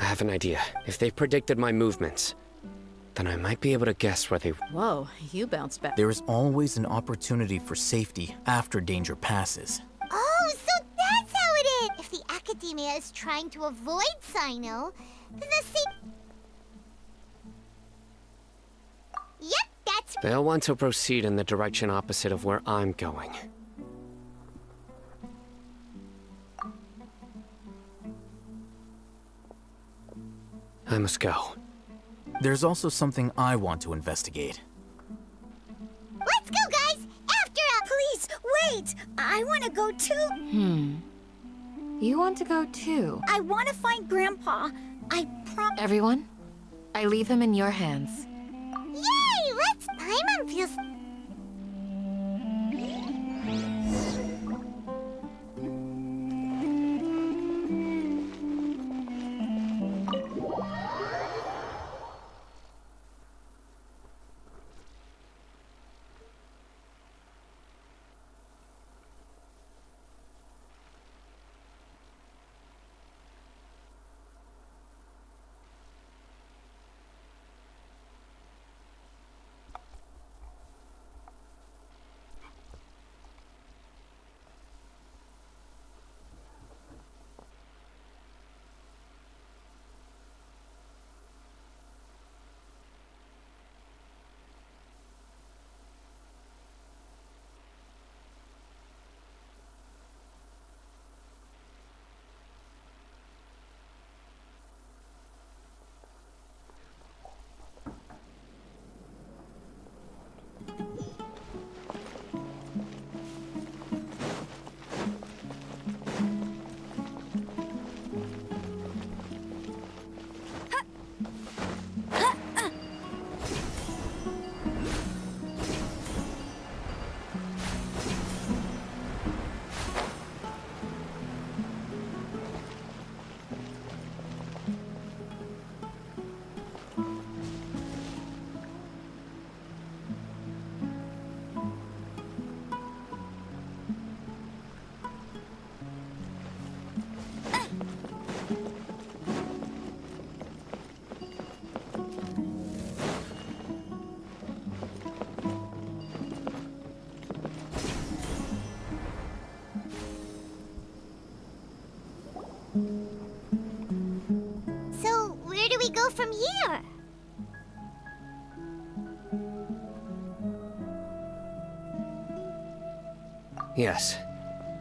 I have an idea. If they predicted my movements, then I might be able to guess where they... Whoa, you bounced back. There is always an opportunity for safety after danger passes. Oh, so that's how it is! If the Academia is trying to avoid Sino, then the same... Yep, that's... They'll want to proceed in the direction opposite of where I'm going. I must go. There's also something I want to investigate. Let's go, guys! After us! Please, wait! I want to go too. You want to go too? I want to find Grandpa. I promise. Everyone, I leave him in your hands. Yay! Let's... Paimon feels... So, where do we go from here? Yes.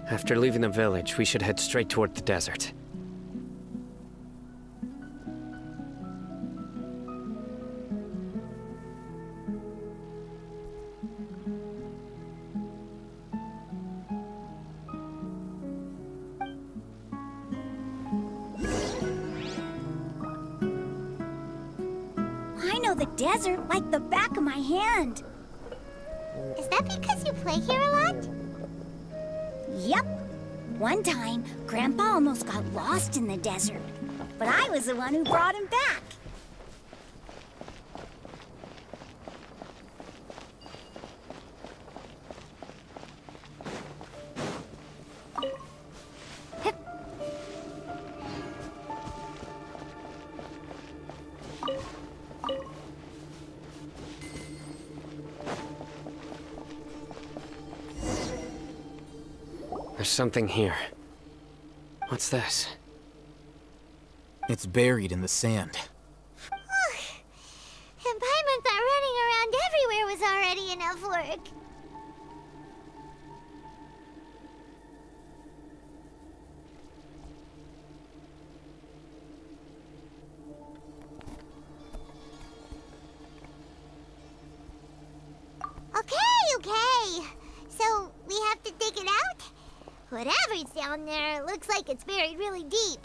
After leaving the village, we should head straight toward the desert. I know the desert like the back of my hand. Is that because you play here a lot? Yep. One time, Grandpa almost got lost in the desert, but I was the one who brought him back. There's something here. What's this? It's buried in the sand. And Paimon thought running around everywhere was already enough work. Okay. So, we have to dig it out? Whatever's down there, it looks like it's buried really deep.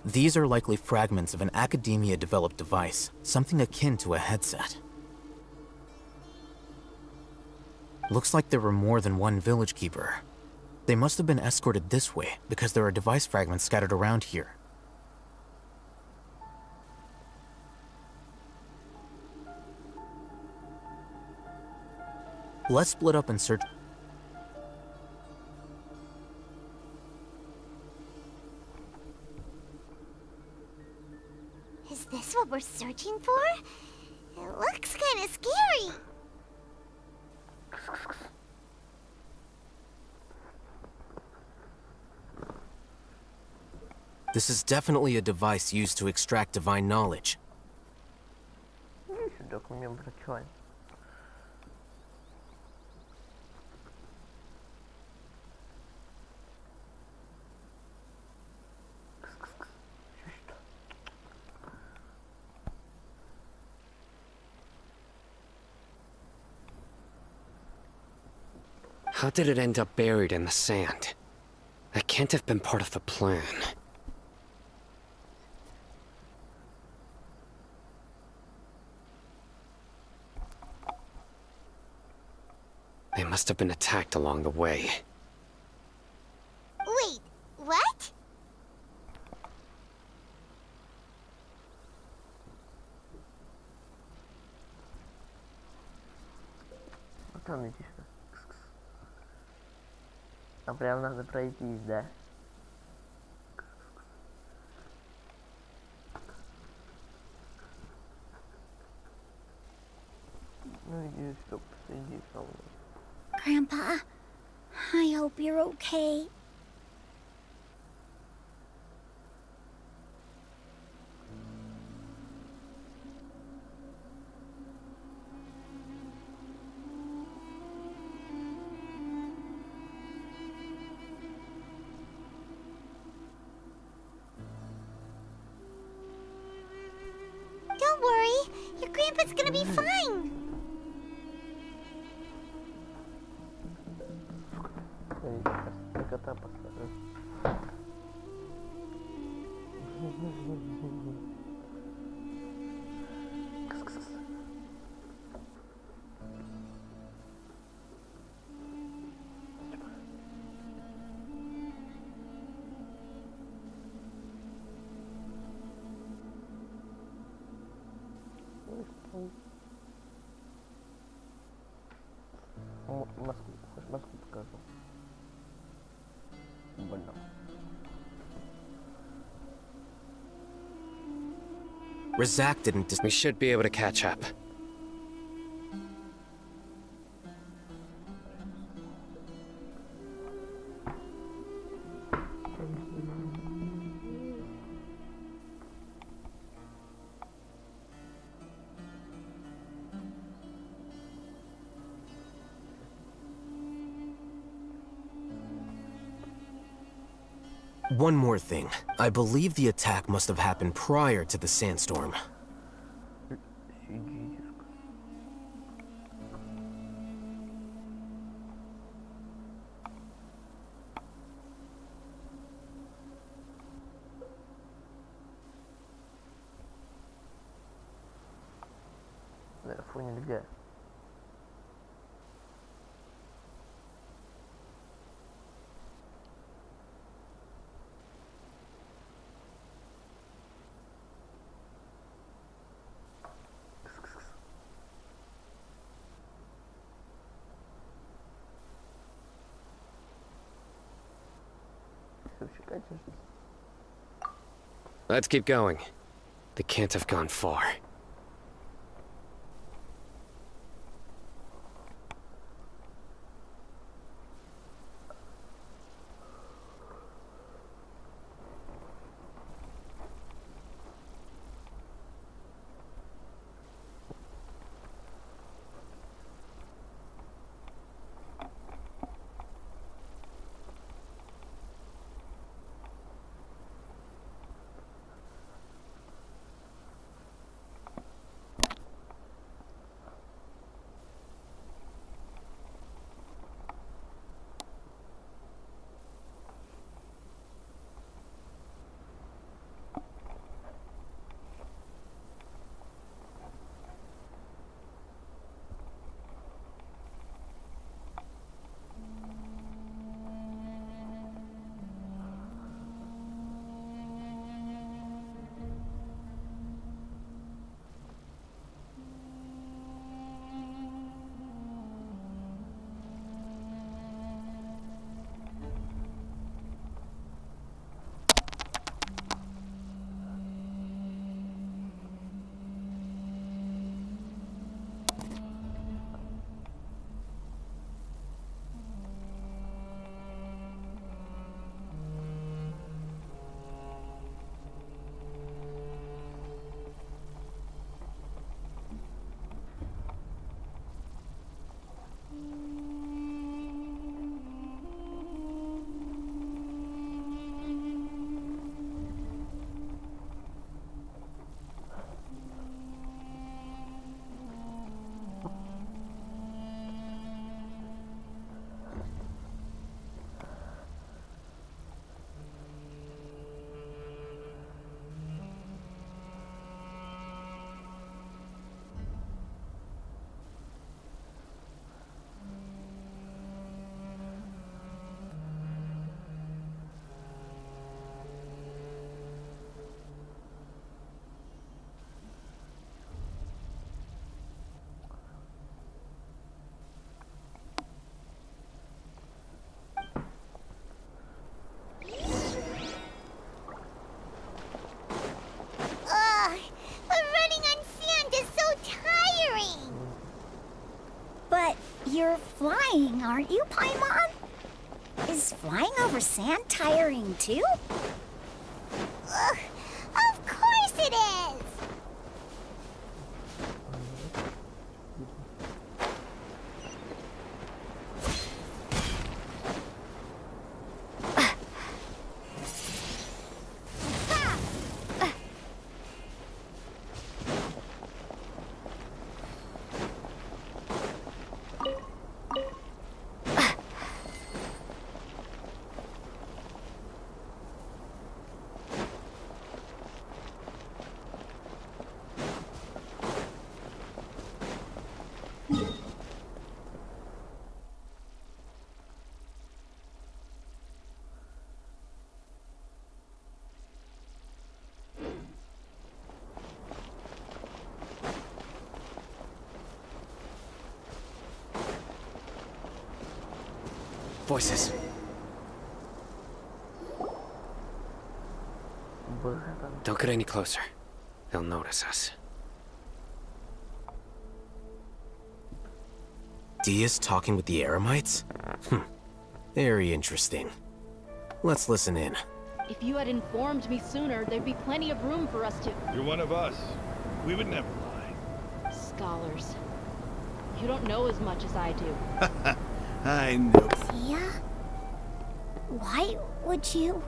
These are likely fragments of an Academia-developed device, something akin to a headset. Looks like there were more than one village keeper. They must have been escorted this way, because there are device fragments scattered around here. Let's split up and search. Is this what we're searching for? It looks kind of scary. This is definitely a device used to extract divine knowledge. Sudah aku yang bercuan. How did it end up buried in the sand? That can't have been part of the plan. They must have been attacked along the way. Wait, what? Там видишь. А прям надо пройтись, да? Ну иди, чтоб посиди со мной. Grandpa, I hope you're okay. Don't worry, your grandpa's gonna be fine. На кота посмотрю. Маску покажу. Больно. Razak didn't We should be able to catch up. One more thing. I believe the attack must have happened prior to the sandstorm. На фоне льда. Let's keep going. They can't have gone far. You're flying, aren't you, Paimon? Is flying over sand tiring too? Ugh, of course it is! Voices. Don't get any closer. They'll notice us. Dia's talking with the Eremites? Very interesting. Let's listen in. If you had informed me sooner, there'd be plenty of room for us to... You're one of us. We would never lie. Scholars. You don't know as much as I do. I know. Dia? Why would you...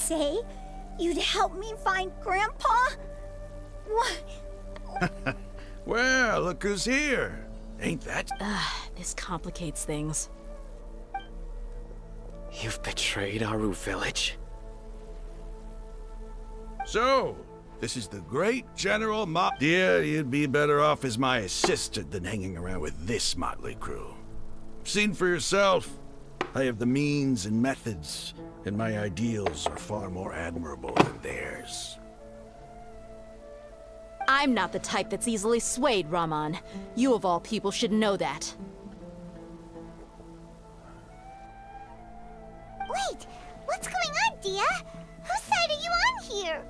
say you'd help me find Grandpa? What? Well, look who's here. Ain't that? This complicates things. You've betrayed Aru Village? So, this is the great General Dear, you'd be better off as my assistant than hanging around with this motley crew. Seen for yourself. I have the means and methods, and my ideals are far more admirable than theirs. I'm not the type that's easily swayed, Raman. You of all people should know that. Wait, what's going on, Dia? Whose side are you on here?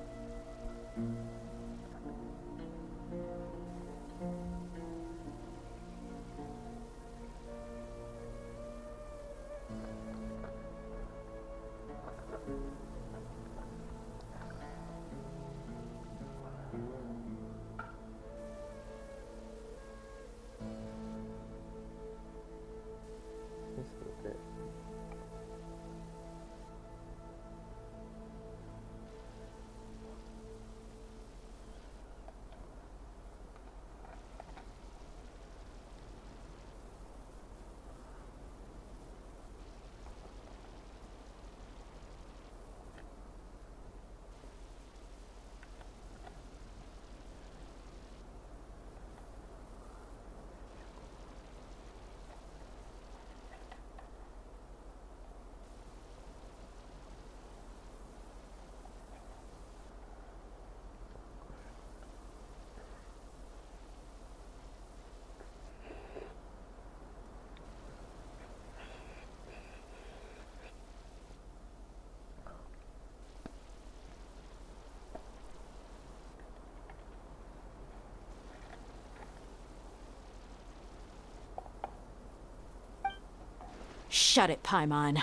Shut it, Paimon.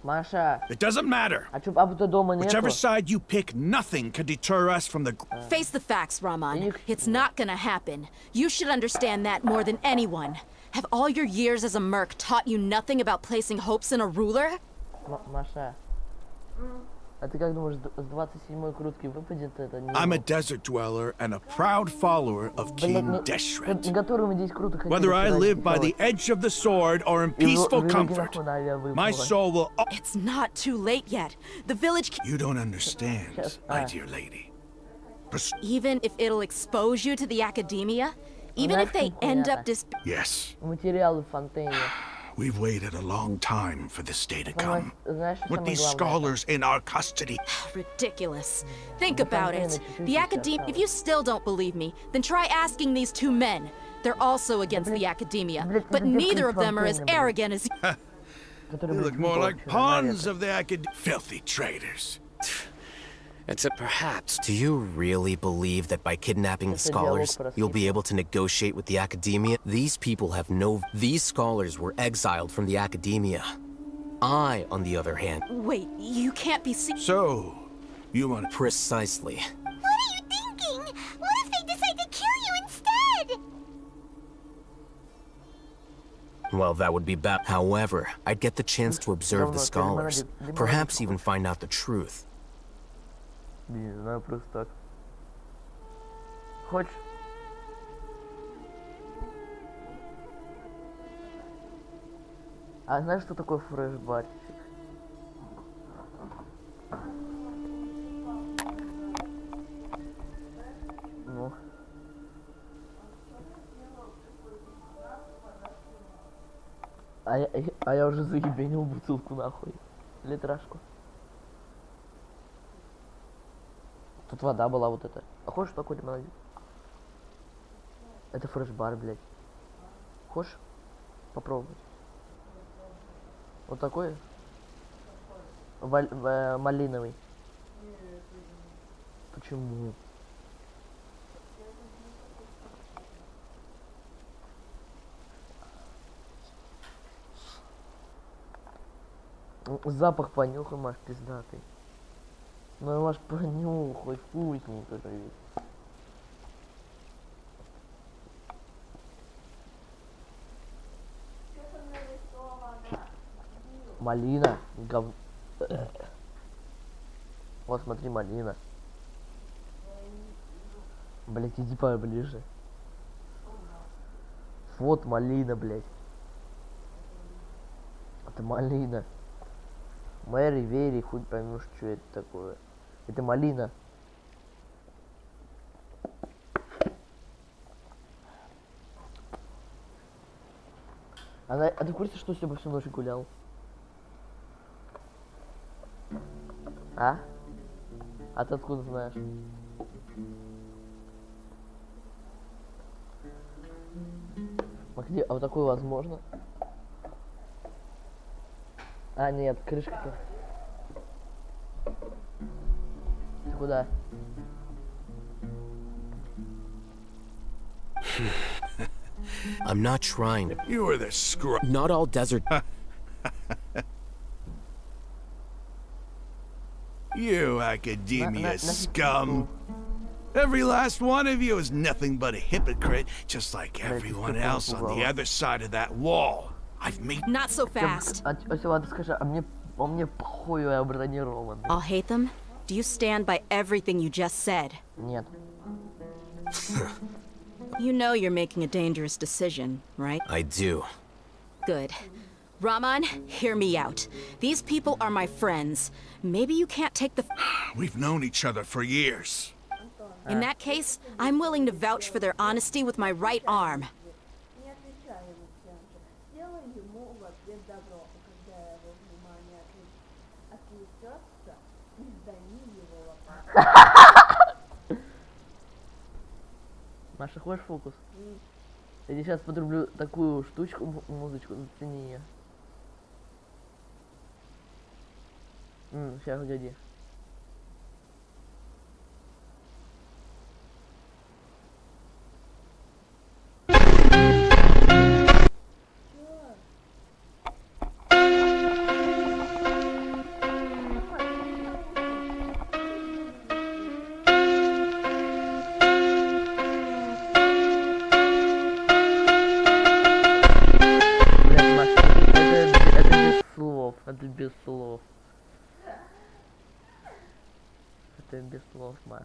Маша. It doesn't matter. А папы-то дома нету? Whichever side you pick, nothing can deter us from the... Face the facts, Raman. It's not gonna happen. You should understand that more than anyone. Have all your years as a merc taught you nothing about placing hopes in a ruler? Маша. А ты как думаешь, с 27-й крутки выпадет это? I'm a desert dweller and a proud follower of King Deshret. Которые мы здесь круто хотели. Whether I live by the edge of the sword or in peaceful comfort, my soul will... It's not too late yet. The village... You don't understand, my dear lady. Even if it'll expose you to the academia? Even if they end up Yes. Материалы в Фонтейне. We've waited a long time for this day to come. With these scholars in our custody. Ridiculous. Think about it. The academia... If you still don't believe me, then try asking these two men. They're also against the academia, but neither of them are as arrogant as... They look more like pawns of the academia. Filthy traitors. It's a perhaps. Do you really believe that by kidnapping the scholars, you'll be able to negotiate with the academia? These people have no... These scholars were exiled from the academia. I, on the other hand... Wait, you can't be... So, you want... Precisely. What are you thinking? What if they decide to kill you instead? Well, that would be bad. However, I'd get the chance to observe the scholars. Perhaps even find out the truth. Не знаю, просто так. Хочешь? А знаешь, что такое фреш-барчик? Ну. А я уже заебенил бутылку нахуй. Литражку. Тут вода была вот эта. А хочешь такой лимонад? Это фреш-бар, блядь. Хочешь попробовать? Вот такой? Малиновый. Почему? Запах понюхай, Маш, пиздатый. Ну, Маш, понюхай, вкусненько же ведь. Малина. Вот, смотри, малина. Блять, иди поближе. Вот малина, блять. Это малина. Мэри, Вери, хуй поймешь, что это такое. Это малина. А ты в курсе, что сегодня всю ночь гулял? А? А ты откуда знаешь? А вот такое возможно? А, нет, крышка-то. Ты куда? I'm not trying. You were the screw. Not all desert. You academia scum. Every last one of you is nothing but a hypocrite, just like everyone else on the other side of that wall. I've made... Not so fast. Ладно, скажи, а мне похуй, я бронирован. I'll hate them. Do you stand by everything you just said? Нет. You know you're making a dangerous decision, right? I do. Good. Rahman, hear me out. These people are my friends. Maybe you can't take the... We've known each other for years. In that case, I'm willing to vouch for their honesty with my right arm. Маша, хочешь фокус? Я тебе сейчас подрублю такую штучку, музычку, зацени ее. Сейчас, погоди. Это без слов. Это без слов, Маш.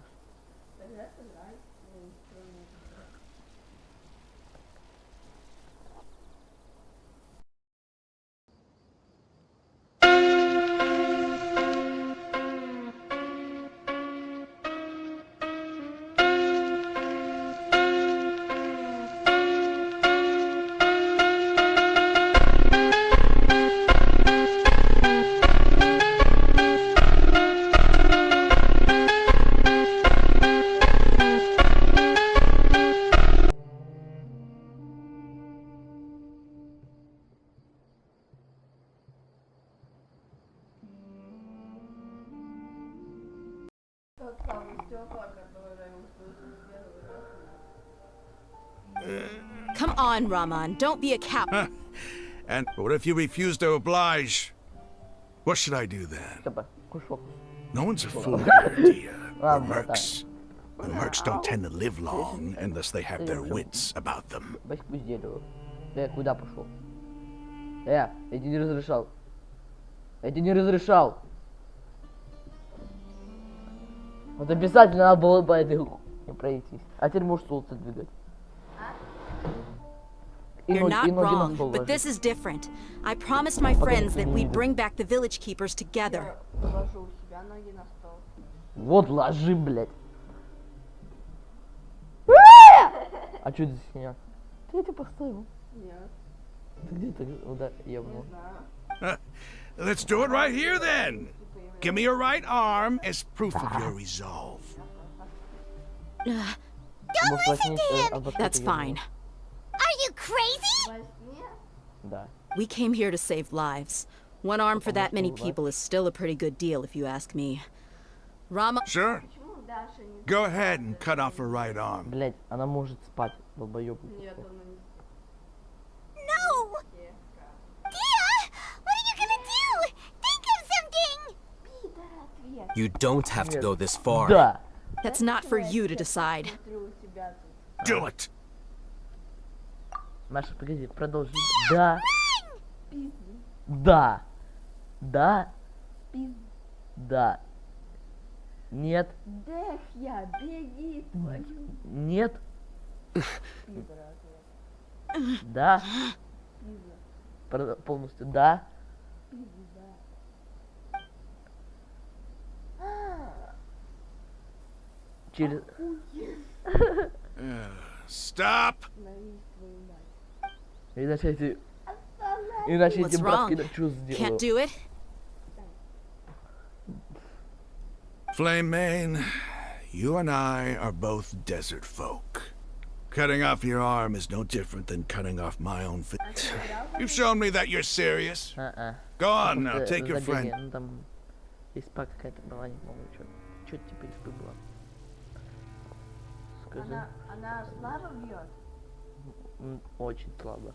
Come on, Rahman. Don't be a coward. And what if you refuse to oblige? What should I do then? No one's a fool here, dear. Or mercs. The mercs don't tend to live long unless they have their wits about them. Куда пошел? Я тебе не разрешал. Я тебе не разрешал. Вот обязательно надо было по этой не пройтись. А теперь можешь солнце двигать. You're not wrong, but this is different. I promised my friends that we'd bring back the village keepers together. Вот ложи, блядь. А что это за херня? Ты это поставил? Нет. Ты где-то удар ебнул. Let's do it right here then. Give me your right arm as proof of your resolve. Don't listen to him! That's fine. Are you crazy? We came here to save lives. One arm for that many people is still a pretty good deal, if you ask me. Rama... Sure. Go ahead and cut off her right arm. Блять, она может спать, долбоёб. No! Dia! What are you gonna do? Think of something! You don't have to go this far. Да. That's not for you to decide. Do it! Маша, погоди, продолжи. Да. Да. Да? Да. Нет. Дефья, беги, твою. Нет. Да. Полностью да. Через... Stop! Иначе эти What's братки wrong? на чувств Can't сделают. do it? Flame Mane, you and I are both desert folk. Cutting off your arm is no different than cutting off my own foot. You've shown me that you're serious. Go on now, take your friend. Ну там респа какая-то была, не помню, что типа респы была. Скажи. Она слабо бьет? Очень слабо.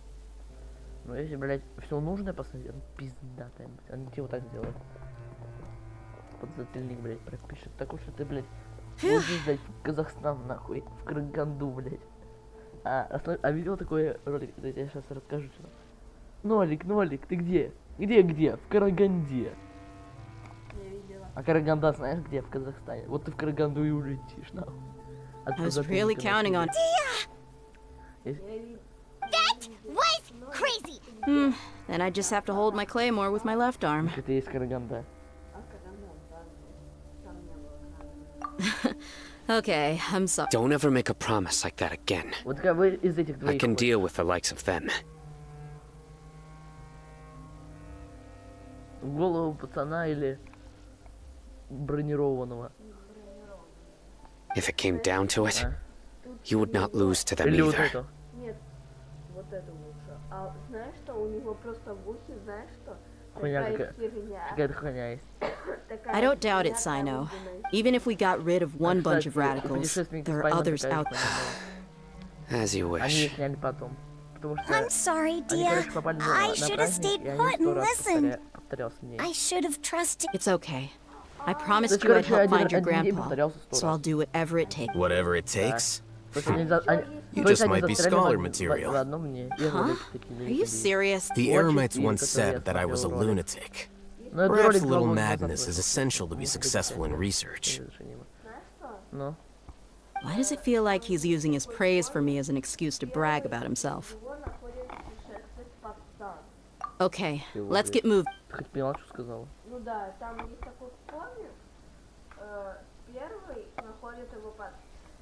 Ну если, блядь, все нужное посмотреть, ну пиздатая, блядь. Они тебе вот так сделают. Подзатыльник, блядь, пропишет. Так уж ты, блядь, можешь сдать в Казахстан, нахуй, в Караганду, блядь. А видел такой ролик? Я тебе сейчас расскажу. Что... Нолик, ты где? Где? В Караганде. Я видела. А Караганда знаешь где? В Казахстане. Вот ты в Караганду и улетишь, нахуй. I was really counting on... That was crazy! Then I just have to hold my claymore with my left arm. Это есть Караганда. Okay, I'm sorry. Don't ever make a promise like that again. Вот вы из этих I двоих... can deal with the likes of them. Голову пацана или бронированного? If it came down to it, you would not lose to them Или вот either. это? Нет, вот это лучше. А знаешь что, у него просто в ухе, знаешь что? Хуйня Такая какая. херня. Какая-то хуйня есть. I don't doubt it, Sino. Even if we got rid of one bunch of radicals, there are others out there. As you Они wish. ее сняли потом. Потому что I'm sorry, они, dear. короче, попали I на should have праздник, stayed и они put 100 and раз listened. повторялся мне. I should have trusted. It's okay. I promised Значит, you I'd короче, help find your один день grandpa, повторялся 100 so I'll раз. do whatever it takes. Whatever it takes? То есть они за- они- You то есть just они might be застряли scholar в material. одном мне, и Huh? ролики такие Are you serious? The Очень Eremites сильно, once который я said that I was a смотрел ролик. lunatic. Но этот Perhaps ролик a 2 little года назад madness is вышел. essential to be successful in research. Ну, Why does it feel like he's using his praise for me as an excuse to brag about himself? Okay, let's get moving. ты хоть поняла, что сказала? Ну да, там есть такой комик. Первый находит его под...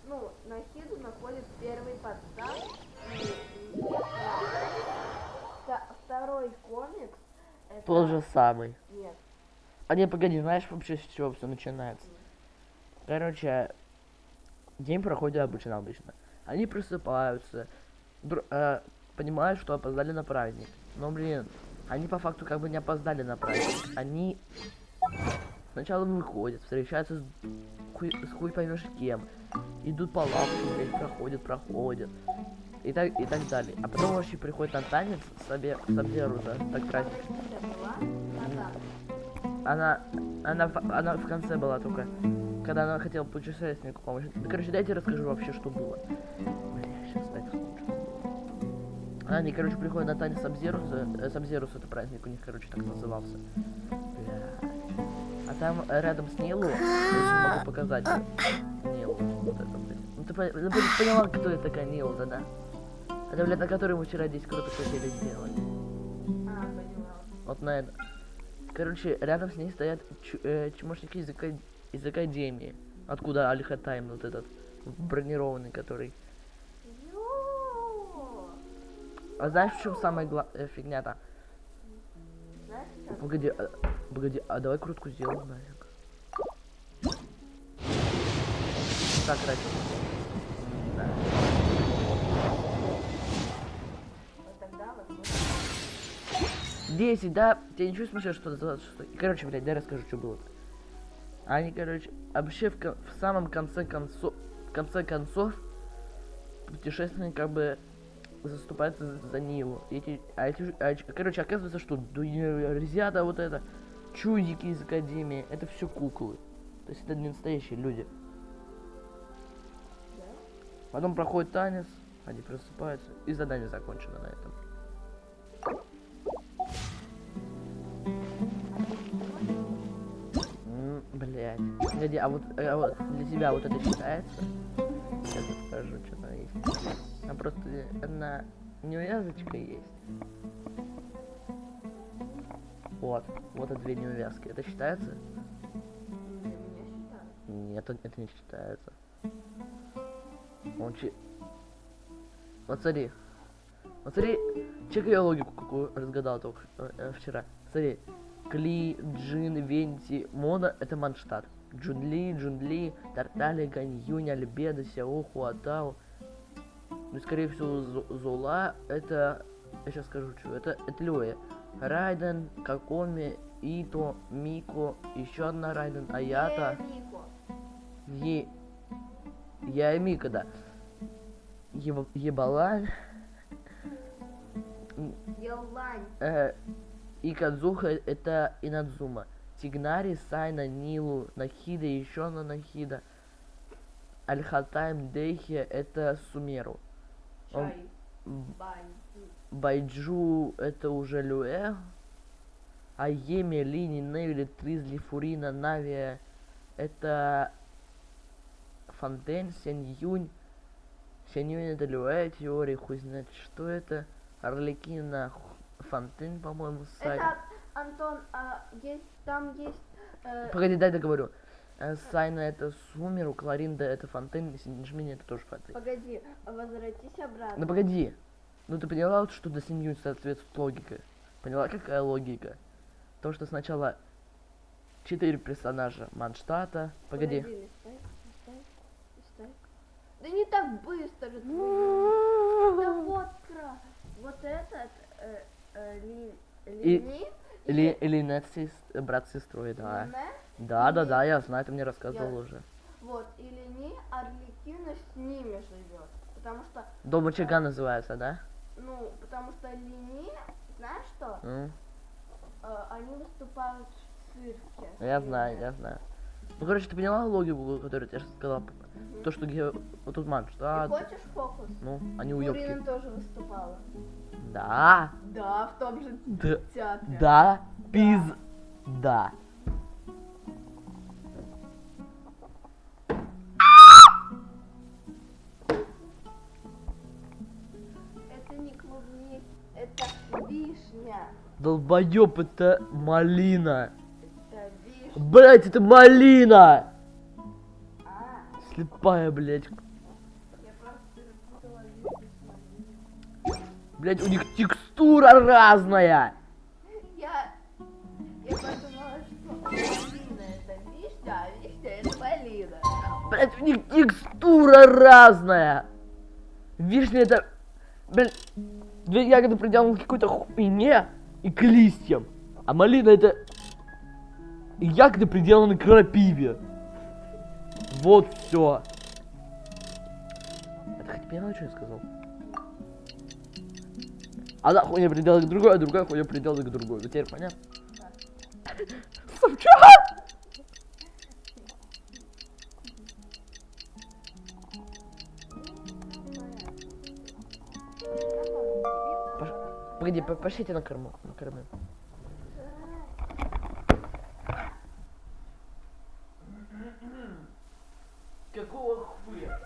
Ну, на Хиду находит первый пацан. Второй комикс. Это... Тот же самый. Нет. А не, погоди, знаешь вообще с чего все начинается? Короче, день проходит обычно. Они просыпаются, понимают, что опоздали на праздник. Но, блин, они по факту как бы не опоздали на праздник. Они сначала выходят, встречаются с хуй поймешь кем. Идут по лавке, блядь, проходят. И так далее. А потом вообще приходит на танец Саберу, да, так праздник. Она в конце была только, когда она хотела путешественнику помочь. Ну, короче, дайте расскажу вообще, что было. Бля, сейчас так вспомню, что было. Они, короче, приходят на танец Сабзерус, это праздник у них, короче, так назывался. Бля. А там рядом с Нилу, я могу показать Нилу, вот это, блядь. Ну ты поняла, кто это такая Нилу, да? Это, блядь, на которой мы вчера здесь круто хотели сделать. Вот на это. Короче, рядом с ней стоят чмошники из академии. Откуда Аль-Хатайм, вот этот бронированный, который. А знаешь, в чем самая фигня-то? Погоди, а давай крутку сделаем нафиг. Так, ради. Да. 10, да? Тебе ничего смешно, что 26? Короче, блядь, дай расскажу, что было-то. Они, короче, вообще в самом конце концов, путешественник как бы заступается за Ниву. Короче, оказывается, что ребята вот это, чудики из академии, это все куклы. То есть это не настоящие люди. Потом проходит танец, они просыпаются, и задание закончено на этом. Блять. Погоди, а вот для тебя вот это считается? Сейчас я покажу, что там есть. Там просто одна неувязочка есть. Вот это две неувязки. Это считается? Нет, это не считается. Вот смотри. Вот смотри, чекай я логику, какую разгадал только вчера. Смотри. Кли, Джин, Венти, Мона — это Манштадт. Джунли, Тартали, Ганьюнь, Альбеда, Сяо, Хуатао. Ну, скорее всего, Зола — это... Я сейчас скажу, что это Лёя. Райден, Какоми, Ито, Мико, еще одна Райден, Аята. Я и Мика, да. Ебалань. И Кадзуха — это Инадзума. Тигнари, Сайна, Нилу, Нахида, еще одна Нахида. Альхатайм, Дейхи — это Сумеру. Байджу — это уже Люэ. Айеми, Лини, Невили, Тризли, Фурина, Навия — это Фонтейн. Сянь-Юнь это Люэ, Теория, хуй знает, что это. Арлекина, Фонтейн, по-моему, Сай. Это, Антон, там есть... Погоди, дай договорю. Сайна — это Сумеру, Кларинда — это Фонтейн, Синьжмини — это тоже Фонтейн. Погоди, возвратись обратно. Ну погоди. Ну ты поняла, что до Синьюнь соответствует логика? Поняла, какая логика? То, что сначала 4 персонажа Манштата. Погоди. Листай. Да не так быстро. Да вот вот этот Линет брат с сестрой, да. Да, я знаю, ты мне рассказывал уже. Вот, и Лини, Арлекина с ними живет. Потому что... Дом очага называется, да? Ну, потому что Лини, знаешь что? Они выступают в цирке. Я знаю. Ну, короче, ты поняла логику, которую я сказал? То, что вот тут Манштадт. Ты хочешь фокус? Ну, они уёбки. Фурина тоже выступала. Да. Да, в том же театре. Да, пизда. Это не клубник, это вишня. Долбоёб, это малина. Это вишня. Блять, это малина! Слепая, блять. Я просто перепутала вишню с малиной. Блять, у них текстура разная. Я подумала, что малина это вишня, а вишня это малина. Блять, у них текстура разная. Вишня это... Блять, две ягоды приделаны к какой-то хуйне и к листьям. А малина это... Ягоды приделаны к крапиве. Вот все. Это хоть поняла, что я сказал? Одна хуйня приделана к другой, а другая хуйня приделана к другой. Вот теперь понятно? Сука! Погоди, пошлите на корму. Какого хуя?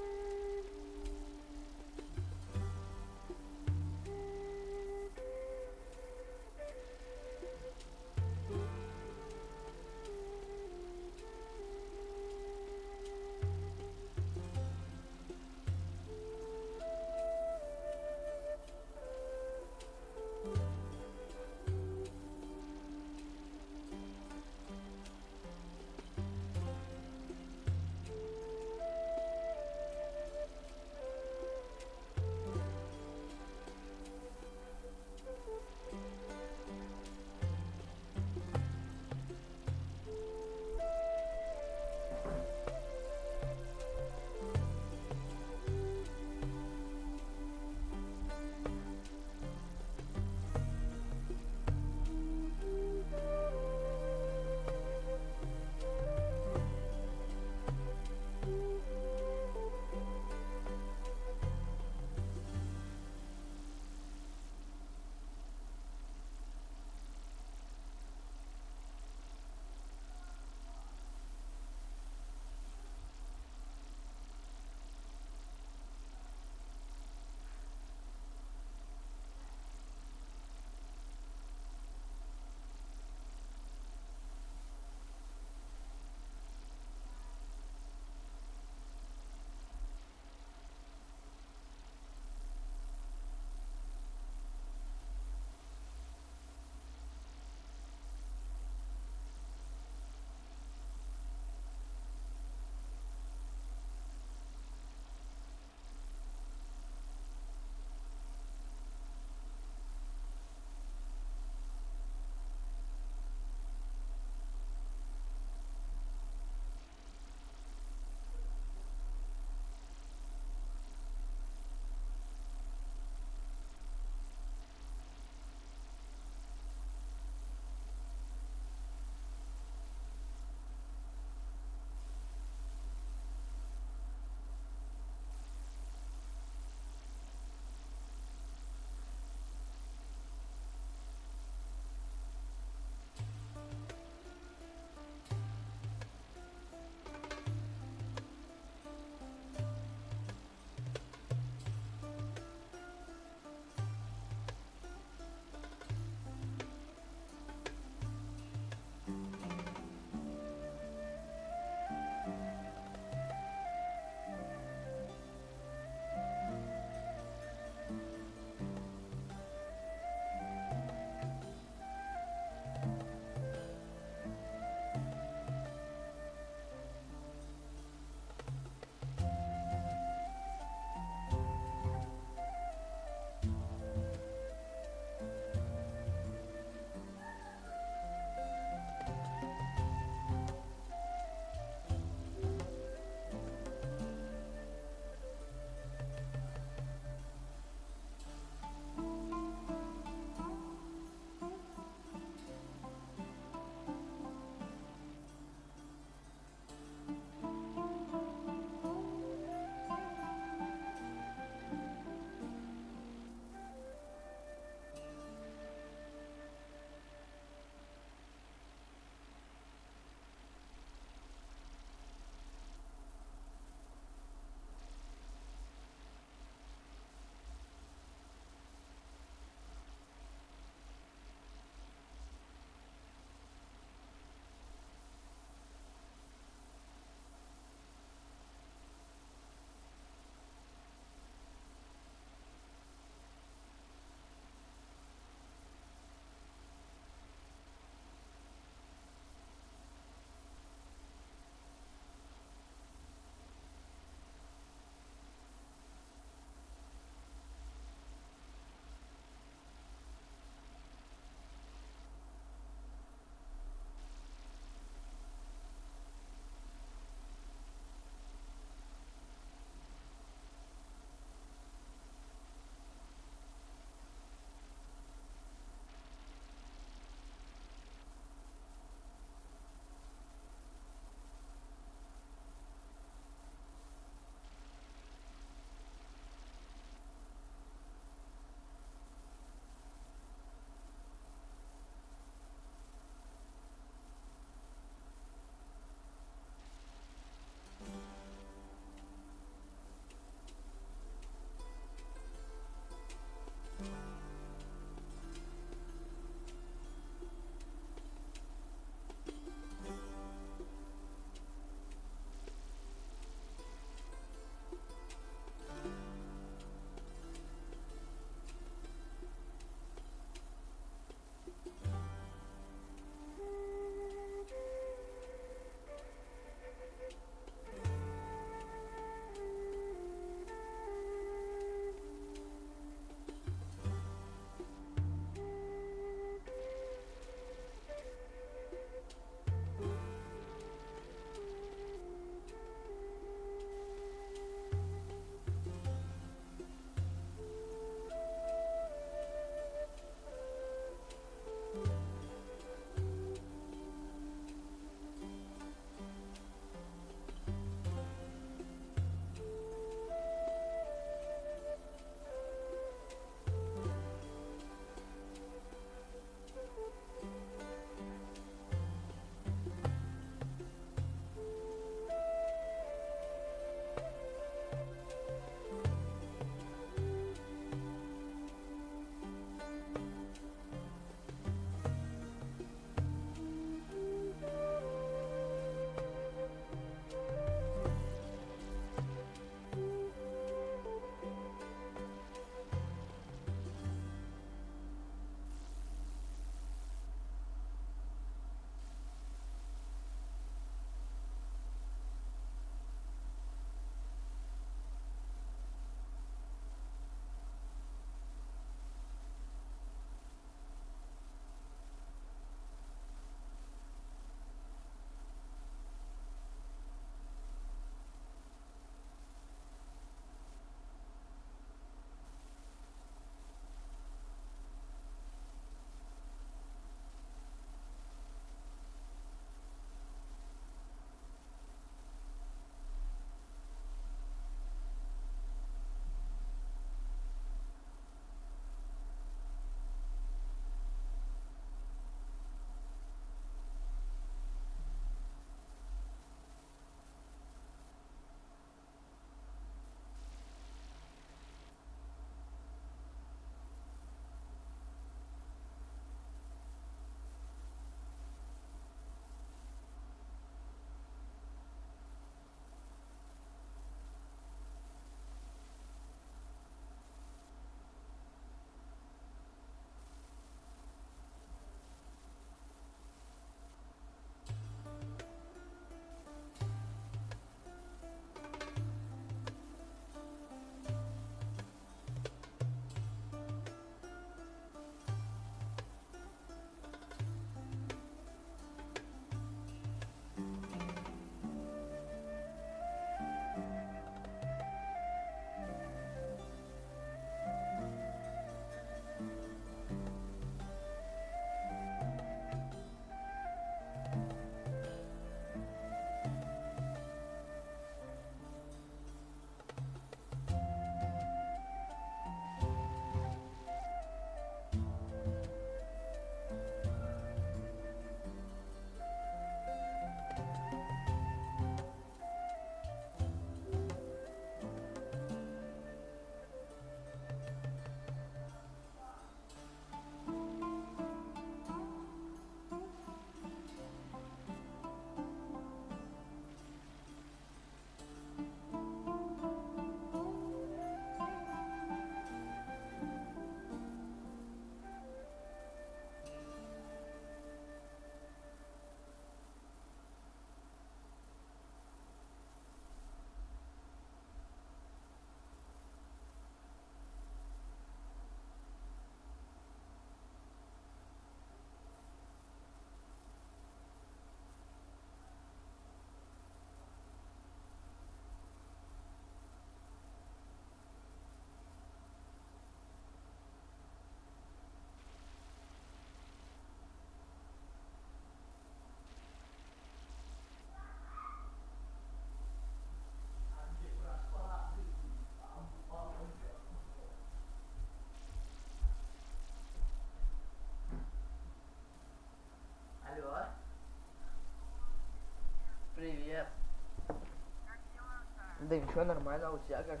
Да ничего, нормально, у тебя как?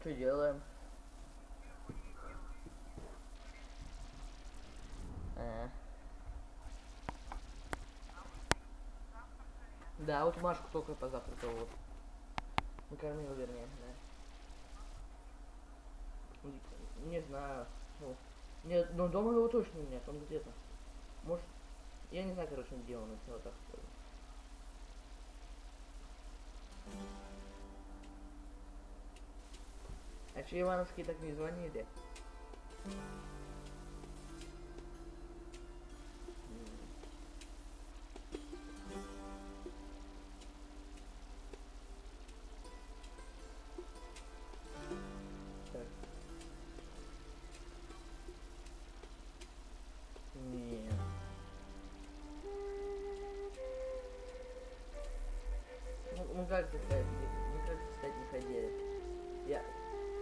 Что делаем? Да, вот Машку только позавтракал, вот. Накормил, вернее, да. Не знаю. Ну, нет, но дома его точно нет, он где-то. Может, я не знаю, короче, где он, если вот так скажу. А че Ивановские так не звонили? Так. Нет. Ну как ты сказать? Ну как ты сказать, не ходили?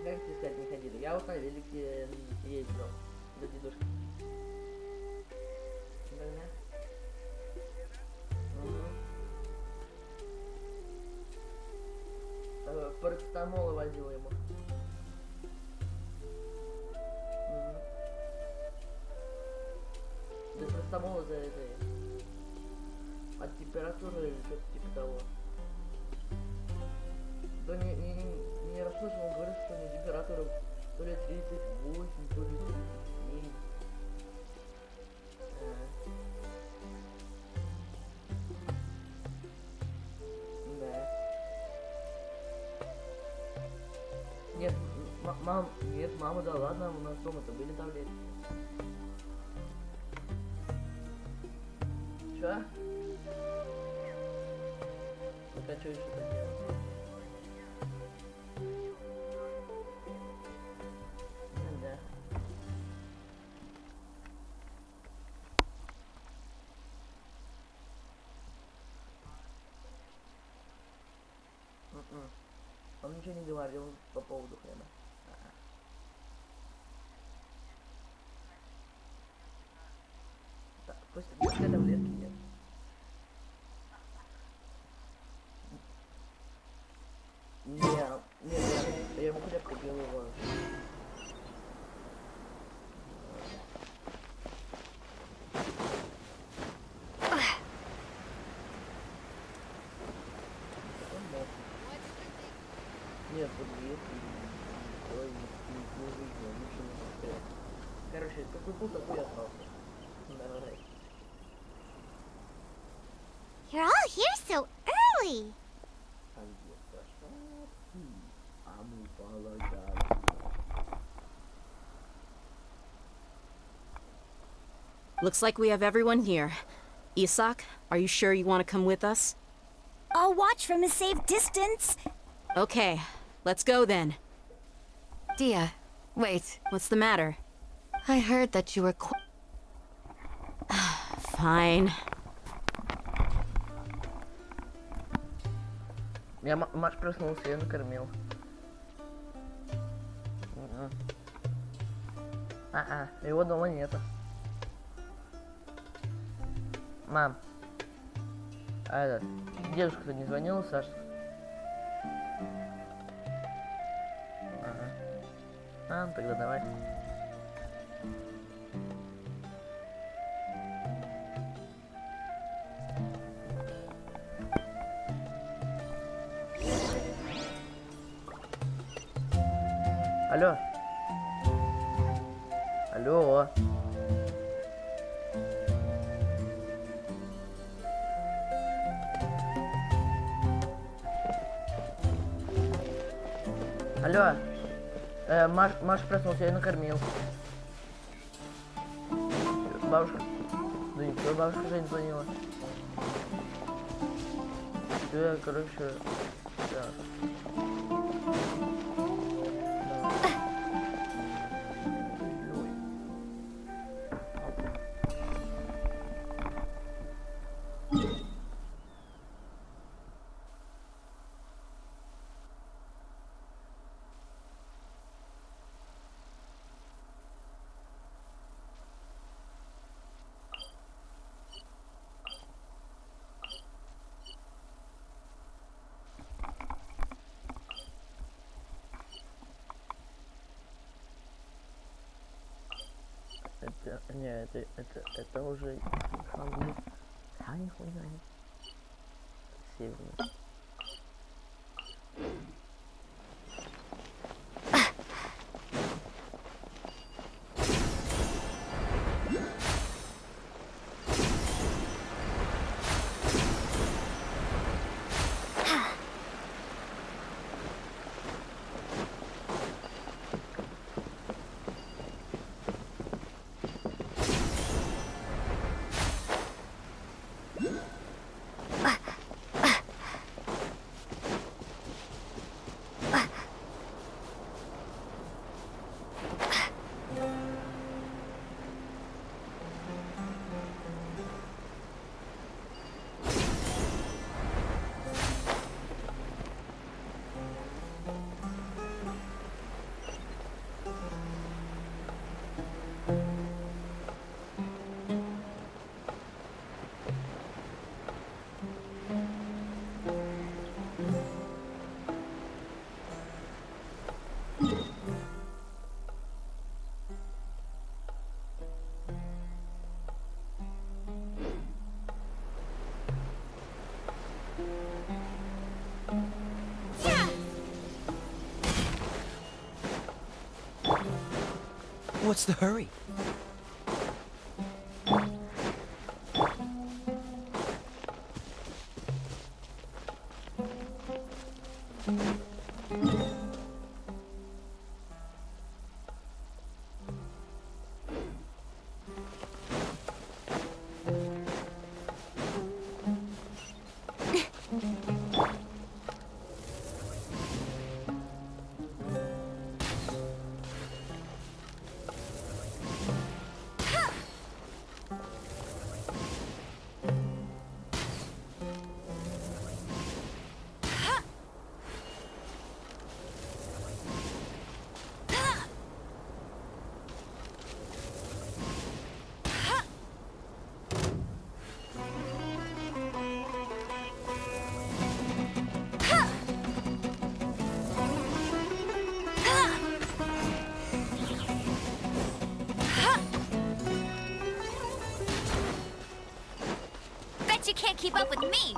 Как тебе сказать, не ходили? Я вот на велике ездил до дедушки. Да? Угу. Парацетамол возил ему. Угу. Да парацетамол за это. От температуры или что-то типа того. Да не расслышал, он говорит, что у него температура то ли 38, то ли 37. Да. Нет, нет, мама, да ладно, у нас дома-то были таблетки. Чё? Ну-ка, чё еще так делать? Он ничего не говорил по поводу хрена. Так, пусть таблетки нет. Нет, я ему хлеб купил его. Нет, вот есть. Ой, не выйдет, ничего не успеет. Короче, какой был, такой и остался. Давай. You're all here so early. Looks like we have everyone here. Isak, are you sure you want to come with us? I'll watch from a safe distance. Okay, let's go then. Dia, wait. What's the matter? I heard that you were Fine. Я Маш проснулся, я накормил. Его дома нету. Мам, а этот, дедушка-то не звонила, Саша? Ага. Тогда давай. Алло. Алло. Алло. Маш проснулся, я накормил. Бабушка. Да ничего, бабушка уже не звонила. Все, короче. Да. Не, это уже Ханли. Да, не хуй знает. Северный. What's the hurry? You can't keep up with me.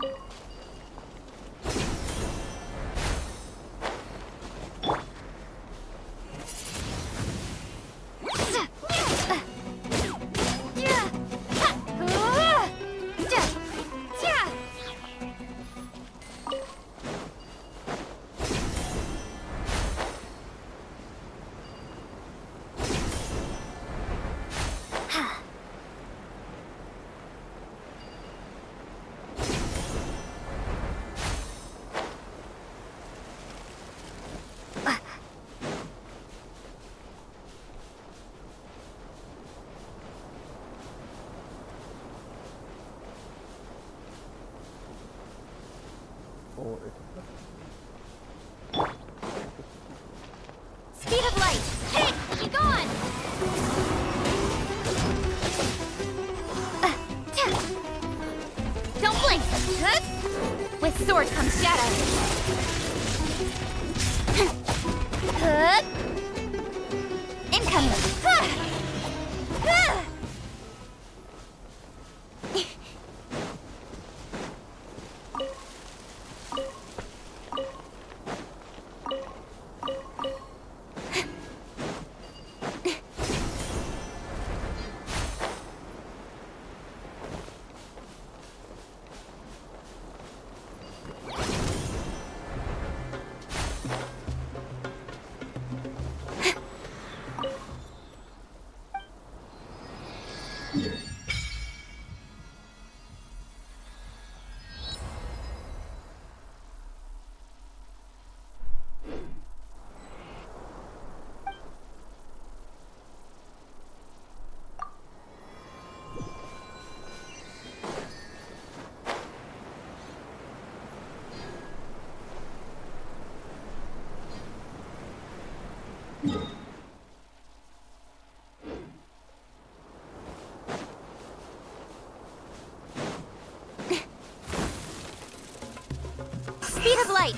Speed of light! Hey! Be gone! Don't blink! With sword comes shadow. Incoming! Speed of light!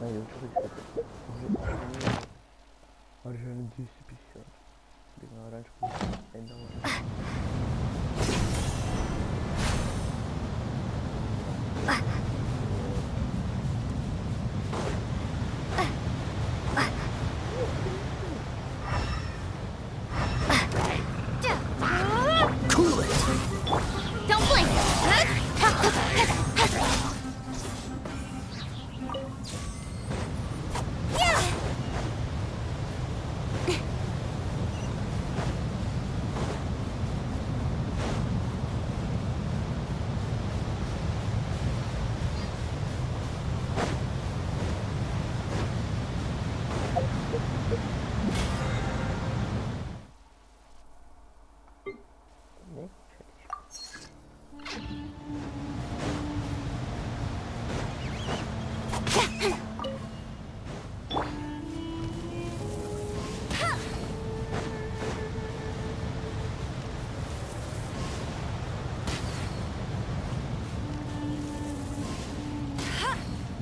знаю, что хочешь. Оригинально 250. Блин, а раньше было 5 долларов. Cool it. Don't blink.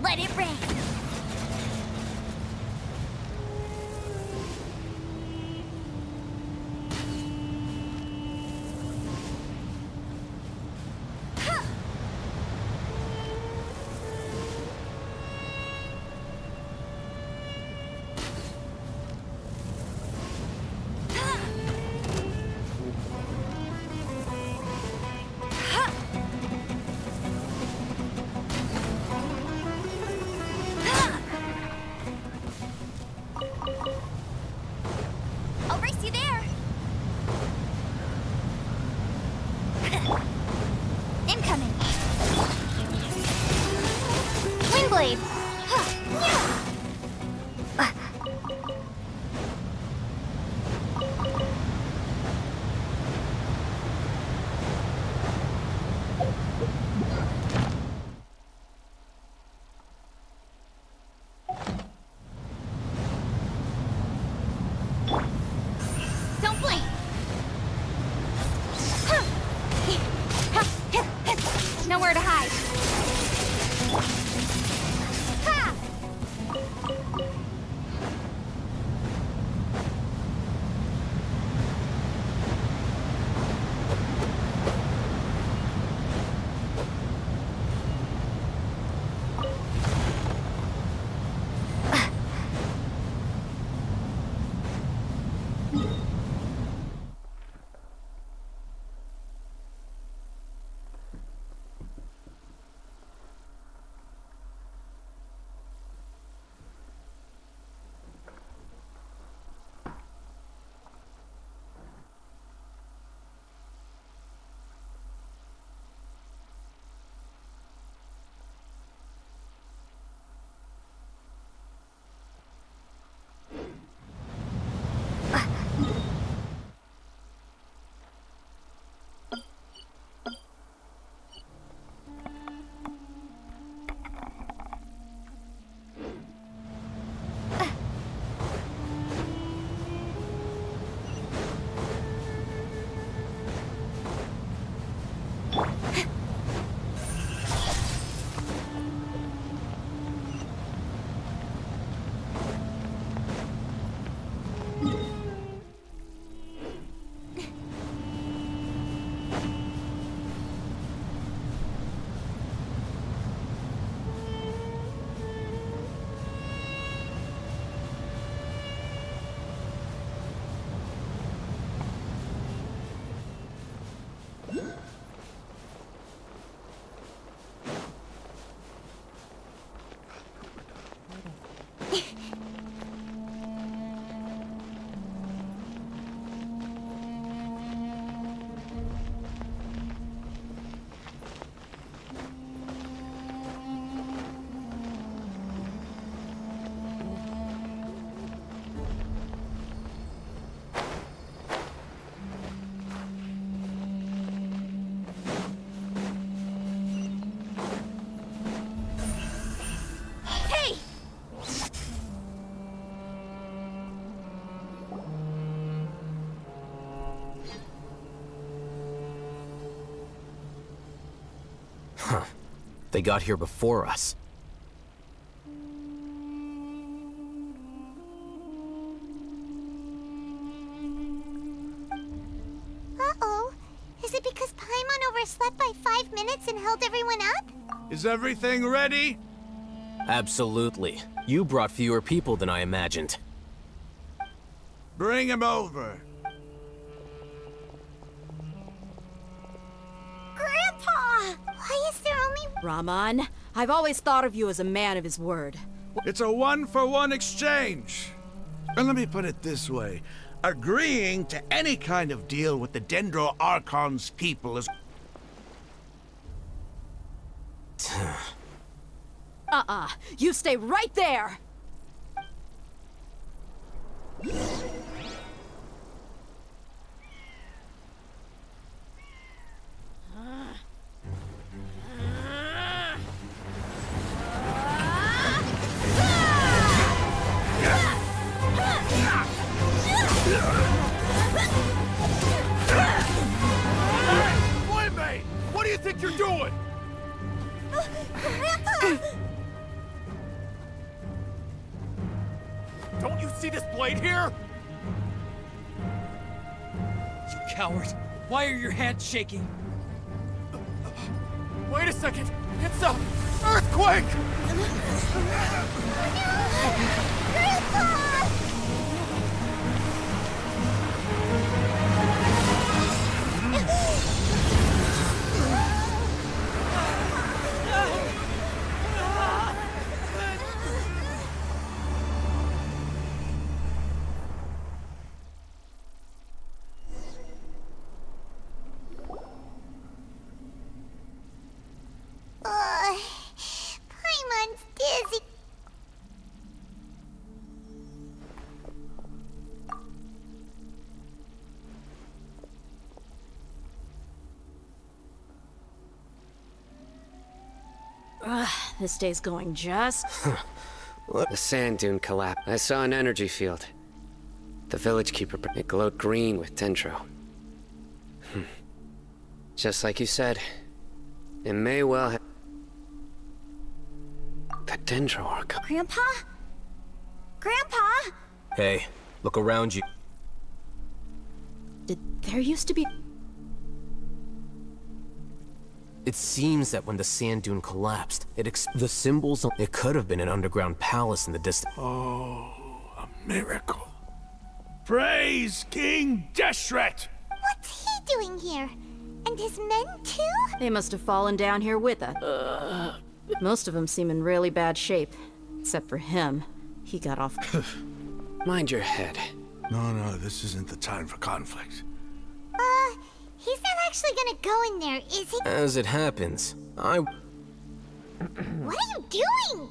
Let it rain. I'll race you there. Incoming. Windblade. Don't blink. Nowhere to hide. Ha! They got here before us. Is it because Paimon overslept by 5 minutes and held everyone up? Is everything ready? Absolutely. You brought fewer people than I imagined. Bring him over. Grandpa! Why is there only... Raman, I've always thought of you as a man of his word. It's a one-for-one exchange. And let me put it this way. Agreeing to any kind of deal with the Dendro Archon's people is... You stay right there! Flambe! What do you think you're doing? Grandpa! Don't you see this blade here? You coward! Why are your hands shaking? Wait a second! It's a earthquake! Grandpa! Paimon's dizzy. This day's going just... The sand dune collapsed. I saw an energy field. The village keeper, it glowed green with dendro. Just like you said, it may well have... The dendro arc. Grandpa? Grandpa? Hey, look around you. Did there used to be... It seems that when the sand dune collapsed, the symbols... It could have been an underground palace in the distance. Oh, a miracle. Praise King Deshret! What's he doing here? And his men too? They must have fallen down here with us. Most of them seem in really bad shape. Except for him. He got off... Mind your head. No, this isn't the time for conflict. He's not actually gonna go in there, is he? As it happens, What are you doing?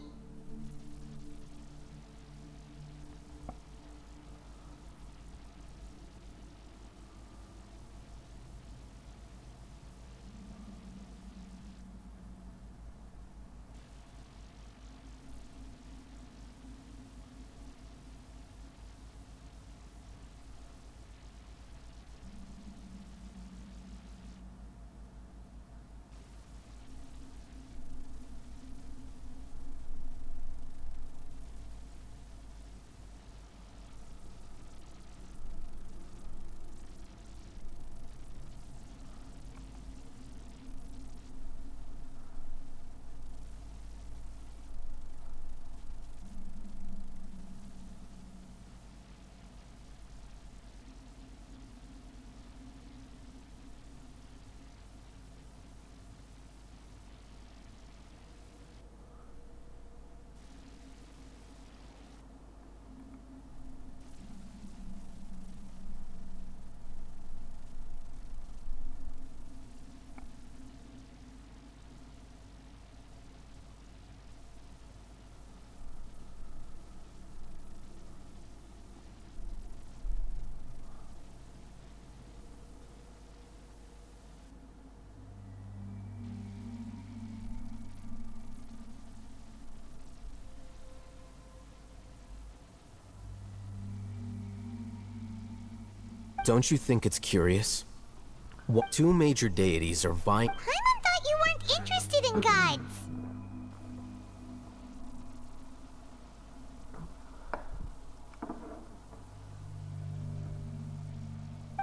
don't you think it's curious? What two major deities are vying... Paimon thought you weren't interested in guides.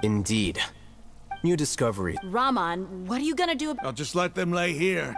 Indeed. New discovery. Rahman, what are you gonna do? I'll just let them lay here.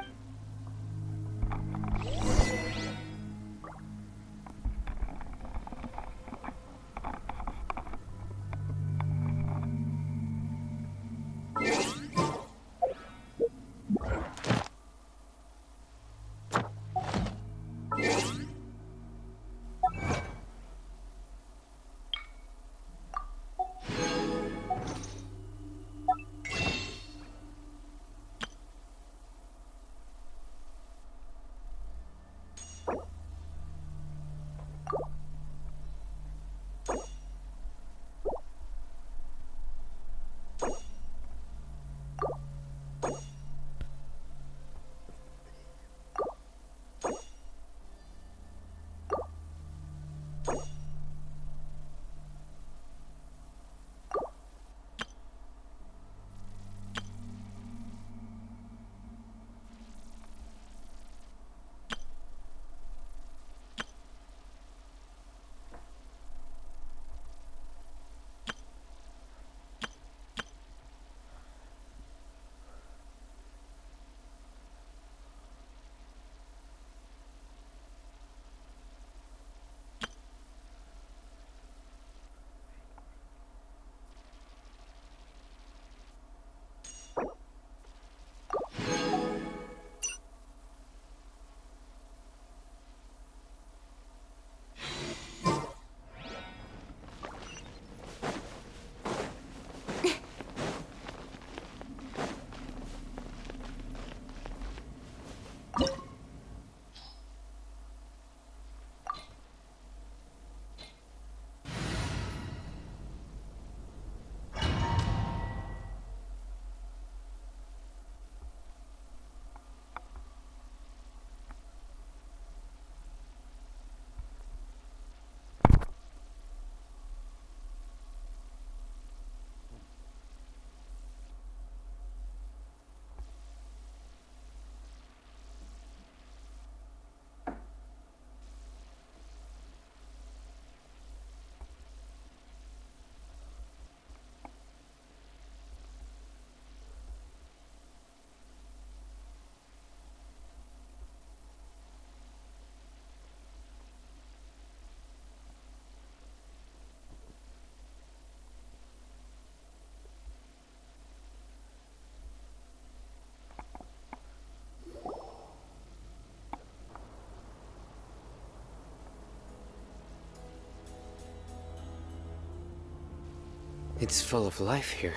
It's full of life here.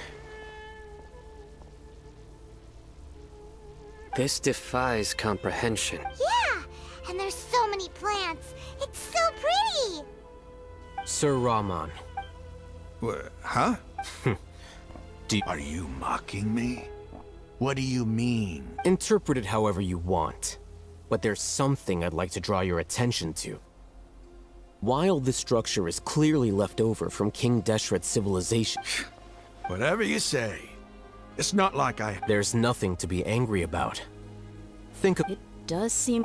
This defies comprehension. Yeah, and there's so many plants. It's so pretty. Sir Rahman. Huh? Are you mocking me? What do you mean? Interpret it however you want. But there's something I'd like to draw your attention to. While this structure is clearly left over from King Deshret's civilization... Whatever you say. It's not like I... There's nothing to be angry about. Think of... It does seem...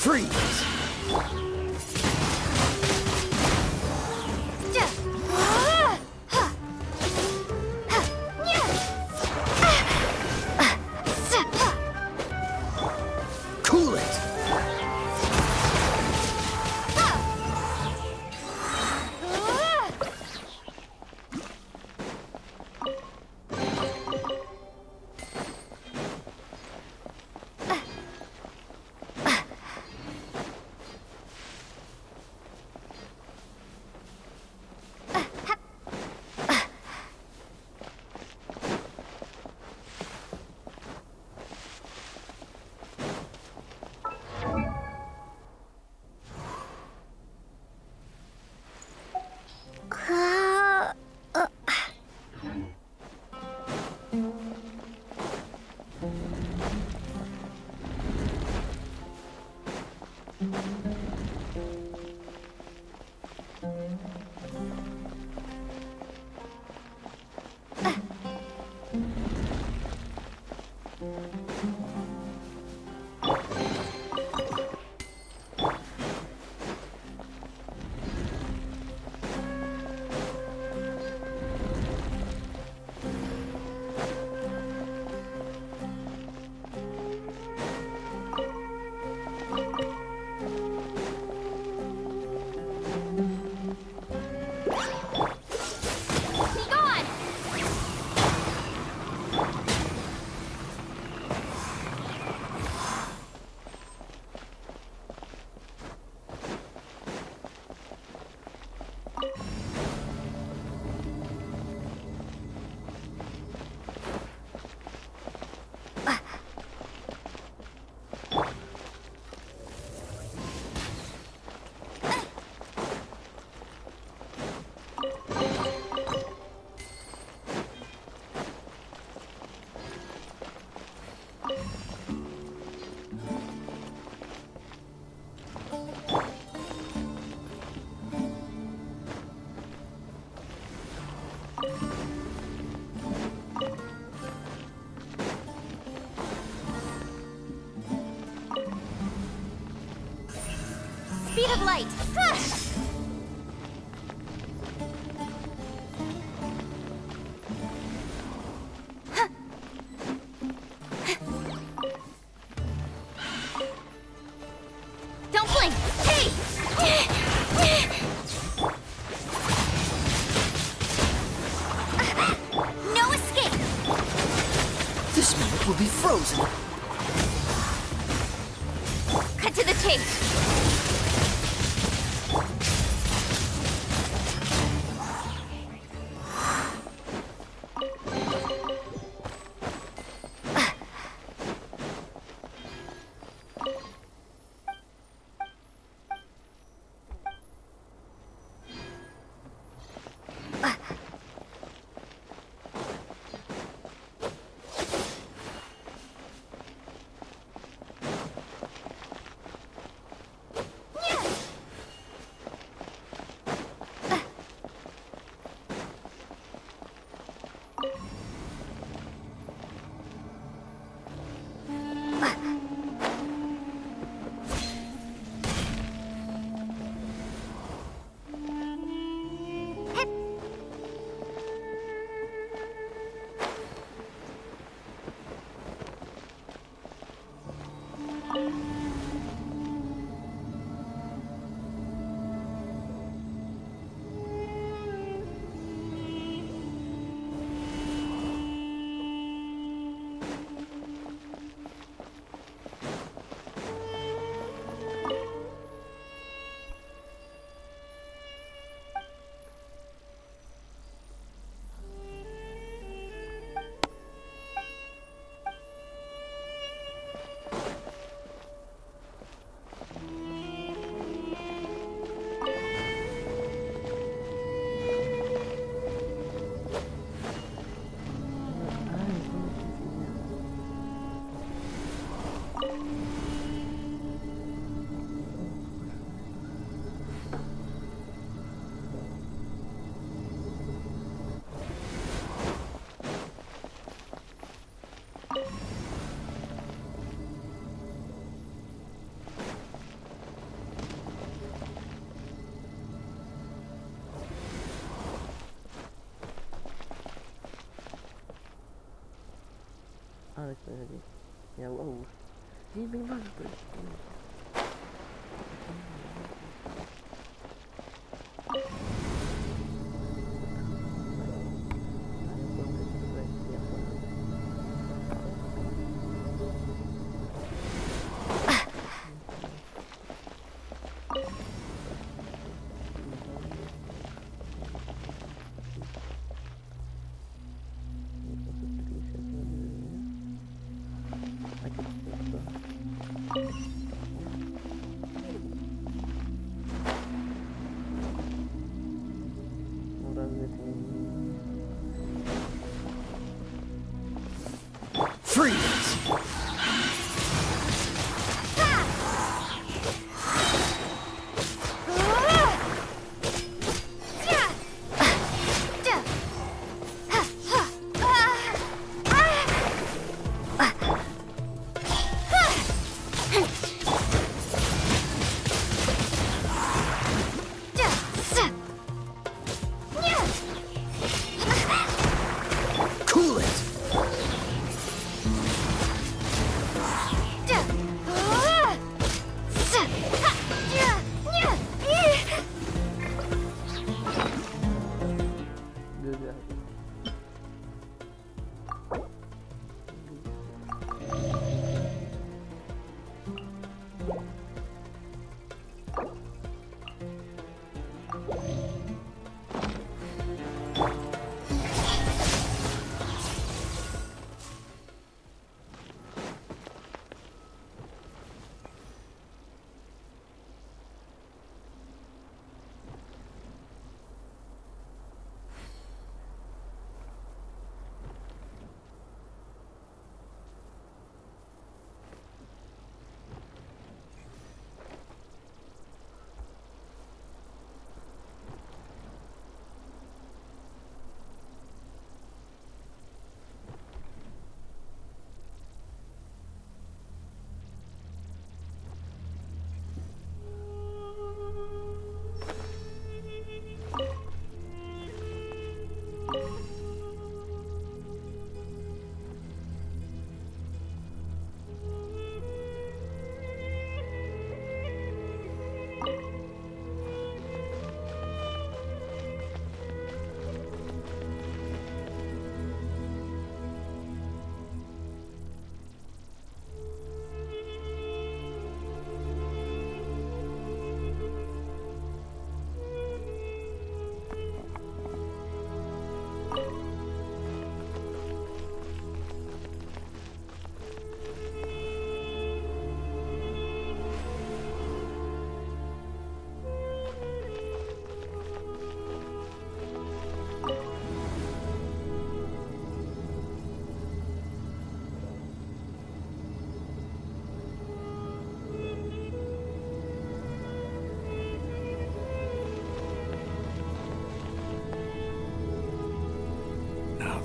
Freeze! Cool it! Speed of light. Don't blink. Hey! No escape. This minute will be frozen. Cut to the chase. надо происходить. Я ловушка. Я не понимаю, что происходит. Freeze! Cool it!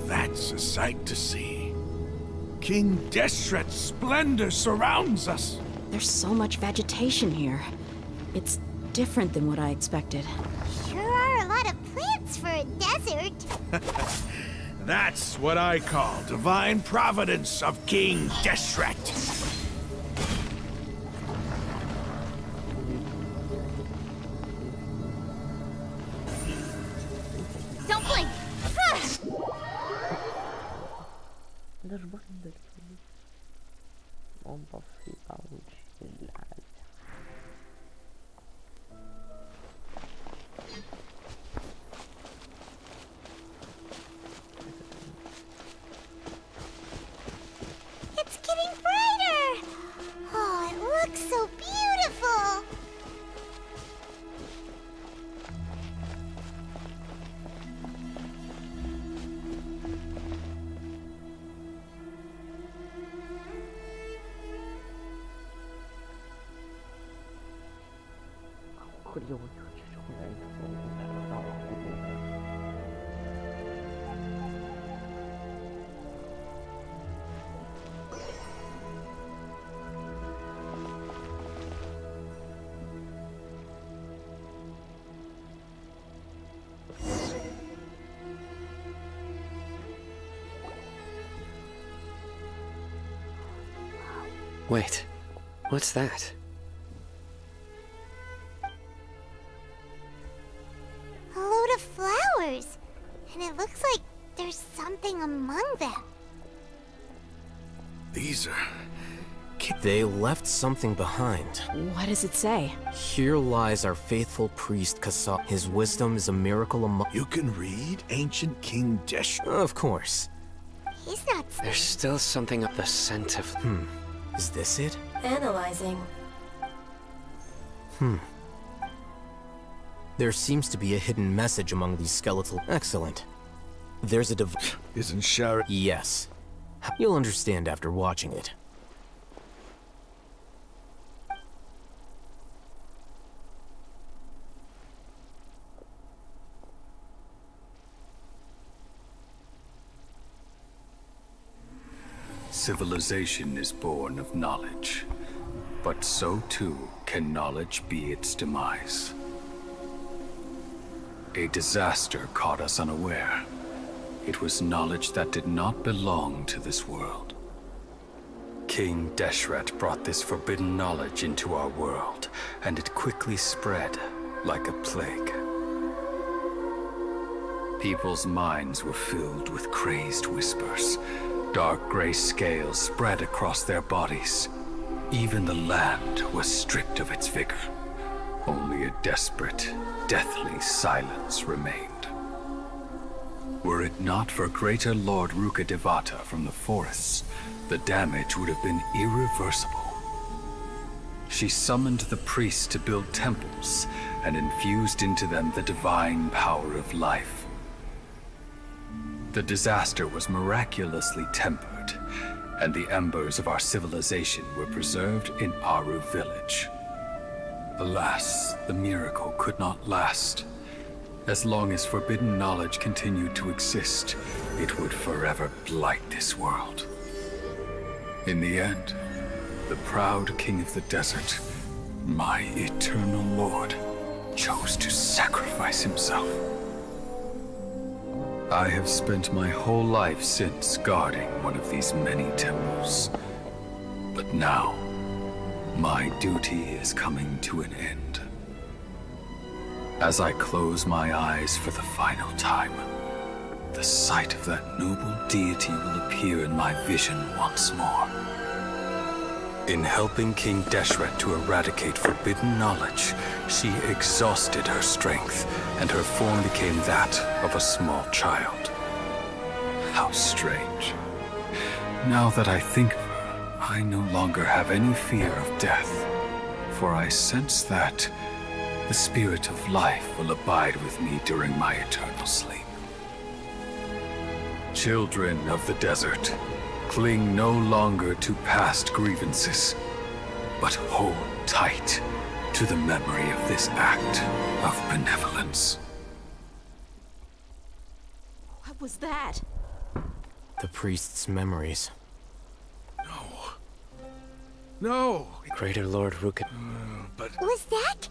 That's a sight to see. King Deshret's splendor surrounds us. There's so much vegetation here. It's different than what I expected. Sure are a lot of plants for a desert. That's what I call divine providence of King Deshret. Don't blink! Даже можно дать. Он получит. It's getting brighter! Oh, it looks so beautiful! Wait, what's that? A load of flowers. And it looks like there's something among them. These are... They left something behind. What does it say? Here lies our faithful priest Kasa. His wisdom is a miracle among... You can read ancient King Deshret? Of course. He's not... There's still something up the scent of... Is this it? Analyzing. There seems to be a hidden message among these skeletal... Excellent. There's a Isn't Shara... Yes. You'll understand after watching it. Civilization is born of knowledge, but so too can knowledge be its demise. A disaster caught us unaware. It was knowledge that did not belong to this world. King Deshret brought this forbidden knowledge into our world, and it quickly spread like a plague. People's minds were filled with crazed whispers. Dark gray scales spread across their bodies. Even the land was stripped of its vigor. Only a desperate, deathly silence remained. Were it not for greater Lord Rukkhadevata from the forests, the damage would have been irreversible. She summoned the priests to build temples and infused into them the divine power of life. The disaster was miraculously tempered, and the embers of our civilization were preserved in Aru village. Alas, the miracle could not last. As long as forbidden knowledge continued to exist, it would forever blight this world. In the end, the proud king of the desert, my eternal lord, chose to sacrifice himself. I have spent my whole life since guarding one of these many temples. But now, my duty is coming to an end. As I close my eyes for the final time, the sight of that noble deity will appear in my vision once more. In helping King Deshret to eradicate forbidden knowledge, she exhausted her strength, and her form became that of a small child. How strange. Now that I think of her, I no longer have any fear of death, for I sense that the spirit of life will abide with me during my eternal sleep. Children of the desert, cling no longer to past grievances, but hold tight to the memory of this act of benevolence. What was that? The priest's memories. No! Greater Lord Rukkad... But... Was that...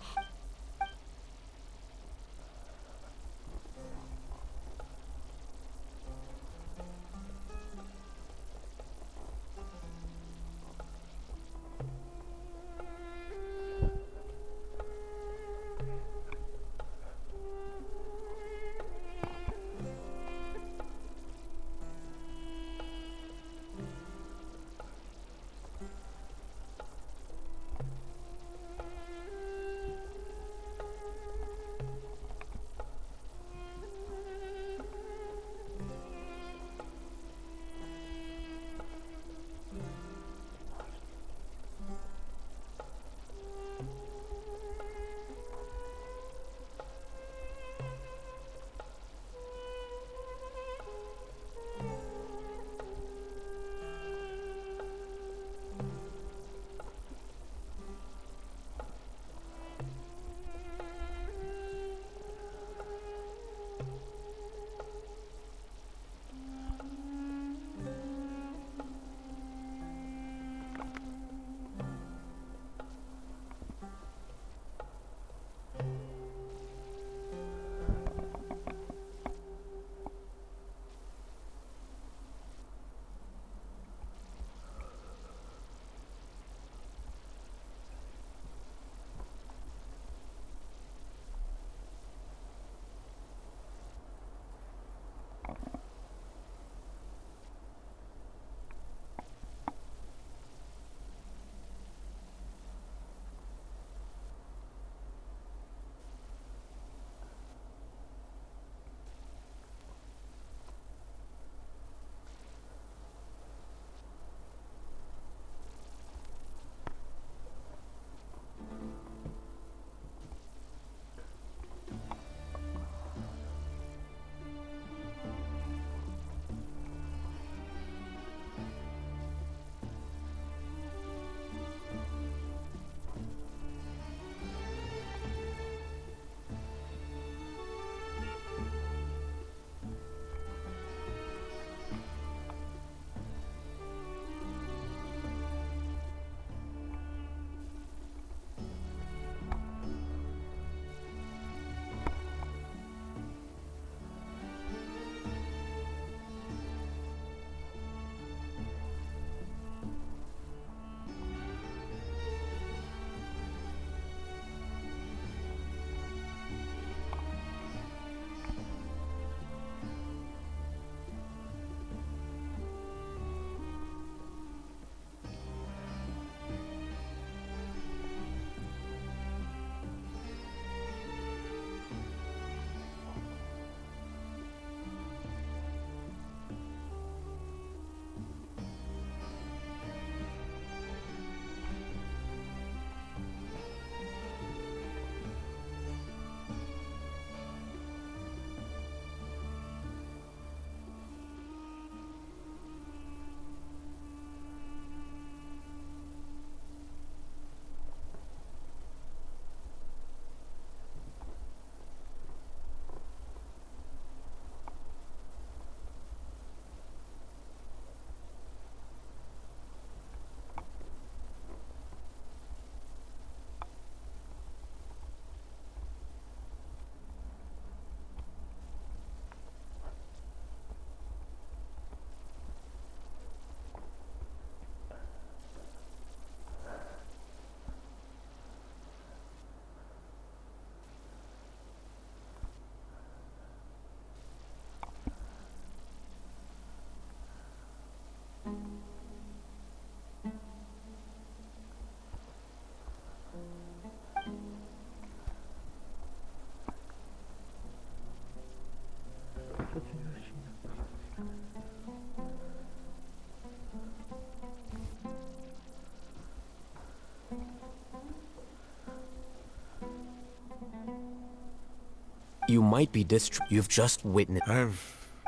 You might be You've just witnessed.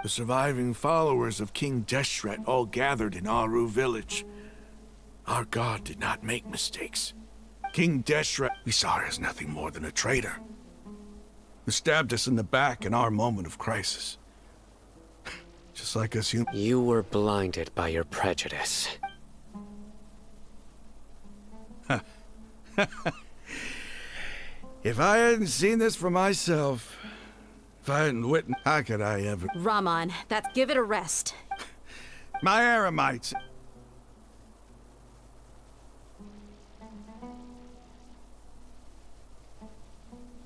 The surviving followers of King Deshret all gathered in Aru village. Our god did not make mistakes. King Deshret, we saw her as nothing more than a traitor, who stabbed us in the back in our moment of crisis. Just like us humans. You were blinded by your prejudice. If I hadn't seen this for myself, if I hadn't witnessed, how could I ever? Raman, give it a rest. My Aramites.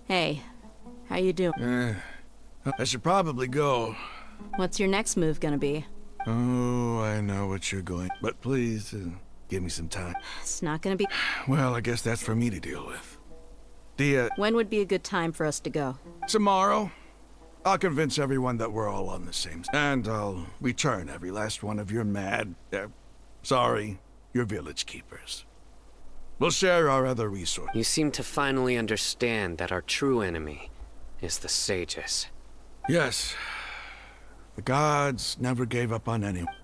Hey, how you doing? I should probably go. What's your next move gonna be? Oh, I know what you're going. But please, give me some time. It's not gonna be... Well, I guess that's for me to deal with. When would be a good time for us to go? Tomorrow. I'll convince everyone that we're all on the same... And I'll return every last one of your your village keepers. We'll share our other resources. You seem to finally understand that our true enemy is the sages. Yes. The gods never gave up on anyone.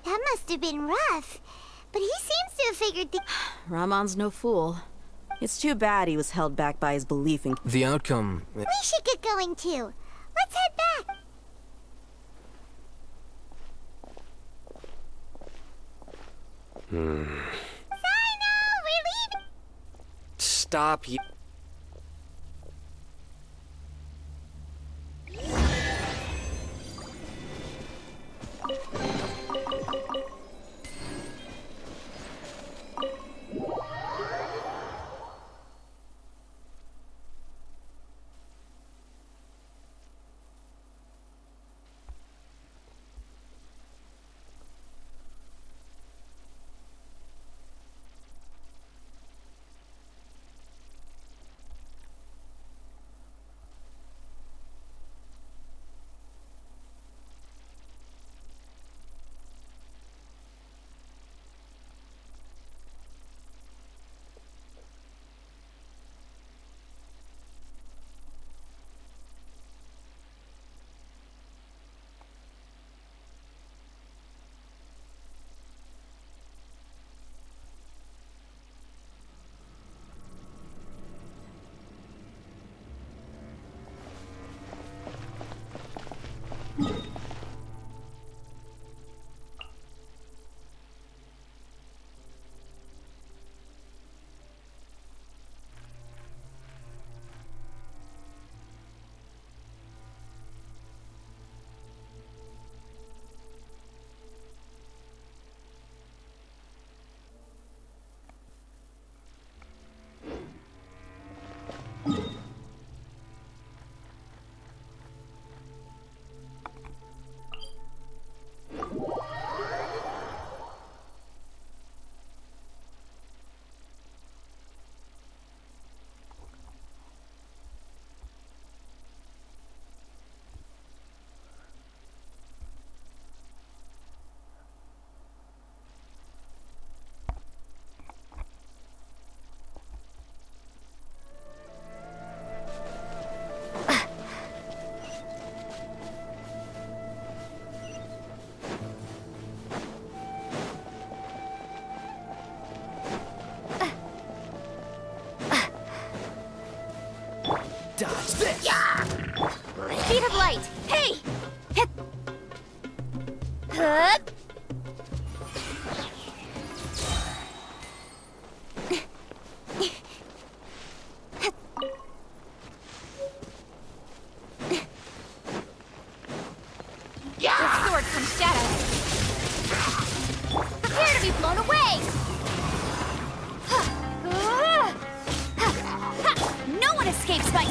That must have been rough. But he seems to have figured the... Ramon's no fool. It's too bad he was held back by his belief in... The outcome... We should get going too. Let's head back. Sino, we're leaving. Stop you. Dodge this! Yeah! Speed of light! Hey! Hit! Hup! Your sword comes shadow. Prepare to be blown away! No one escapes my...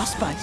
frostbite.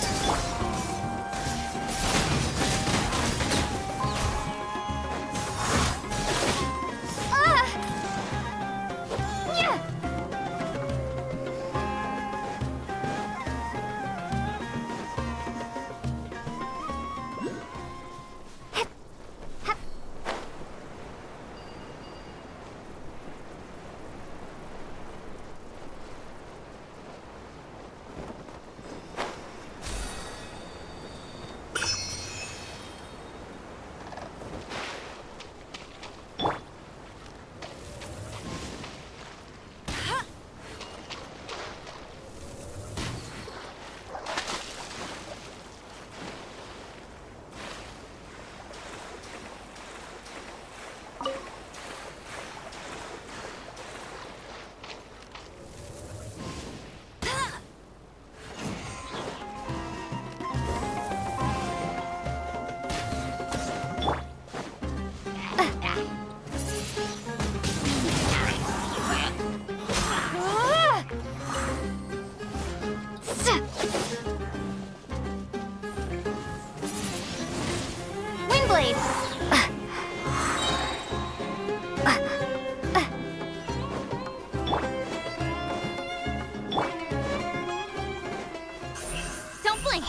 Don't blink.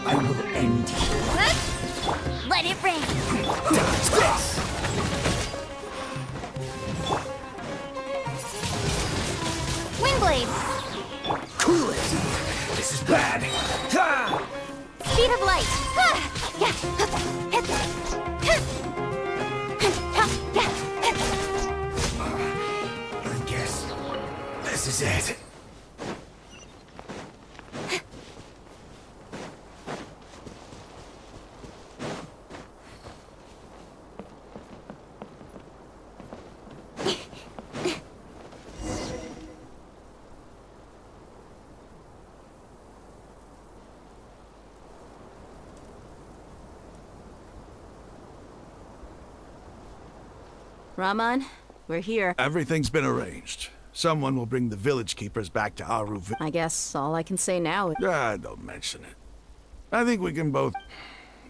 I will end you. Let it rain. Dodge this! Windblade. Cool it! This is bad. Ha! Speed of light. I guess this is it. Raman, we're here. Everything's been arranged. Someone will bring the village keepers back to Aru. I guess all I can say now is... Don't mention it. I think we can both...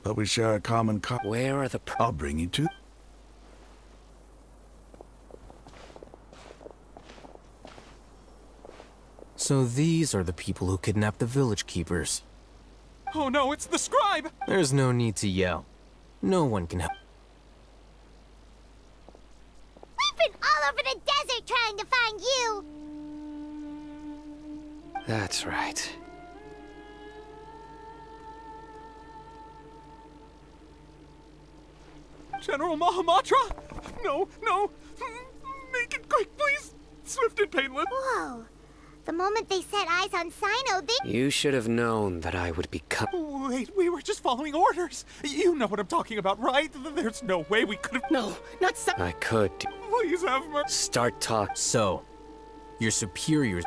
But we share a common Where are the... I'll bring you to... So these are the people who kidnapped the village keepers. Oh no, it's the scribe! There's no need to yell. No one can help. We've been all over the desert trying to find you. That's right. General Mahamatra? No, no! Make it quick, please! Swift and painless! Whoa. The moment they set eyes on Sino, they... You should have known that I would become... Wait, we were just following orders. You know what I'm talking about, right? There's no way we could have... No, not so... I could. Please have mercy. Start talk. So, your superiors...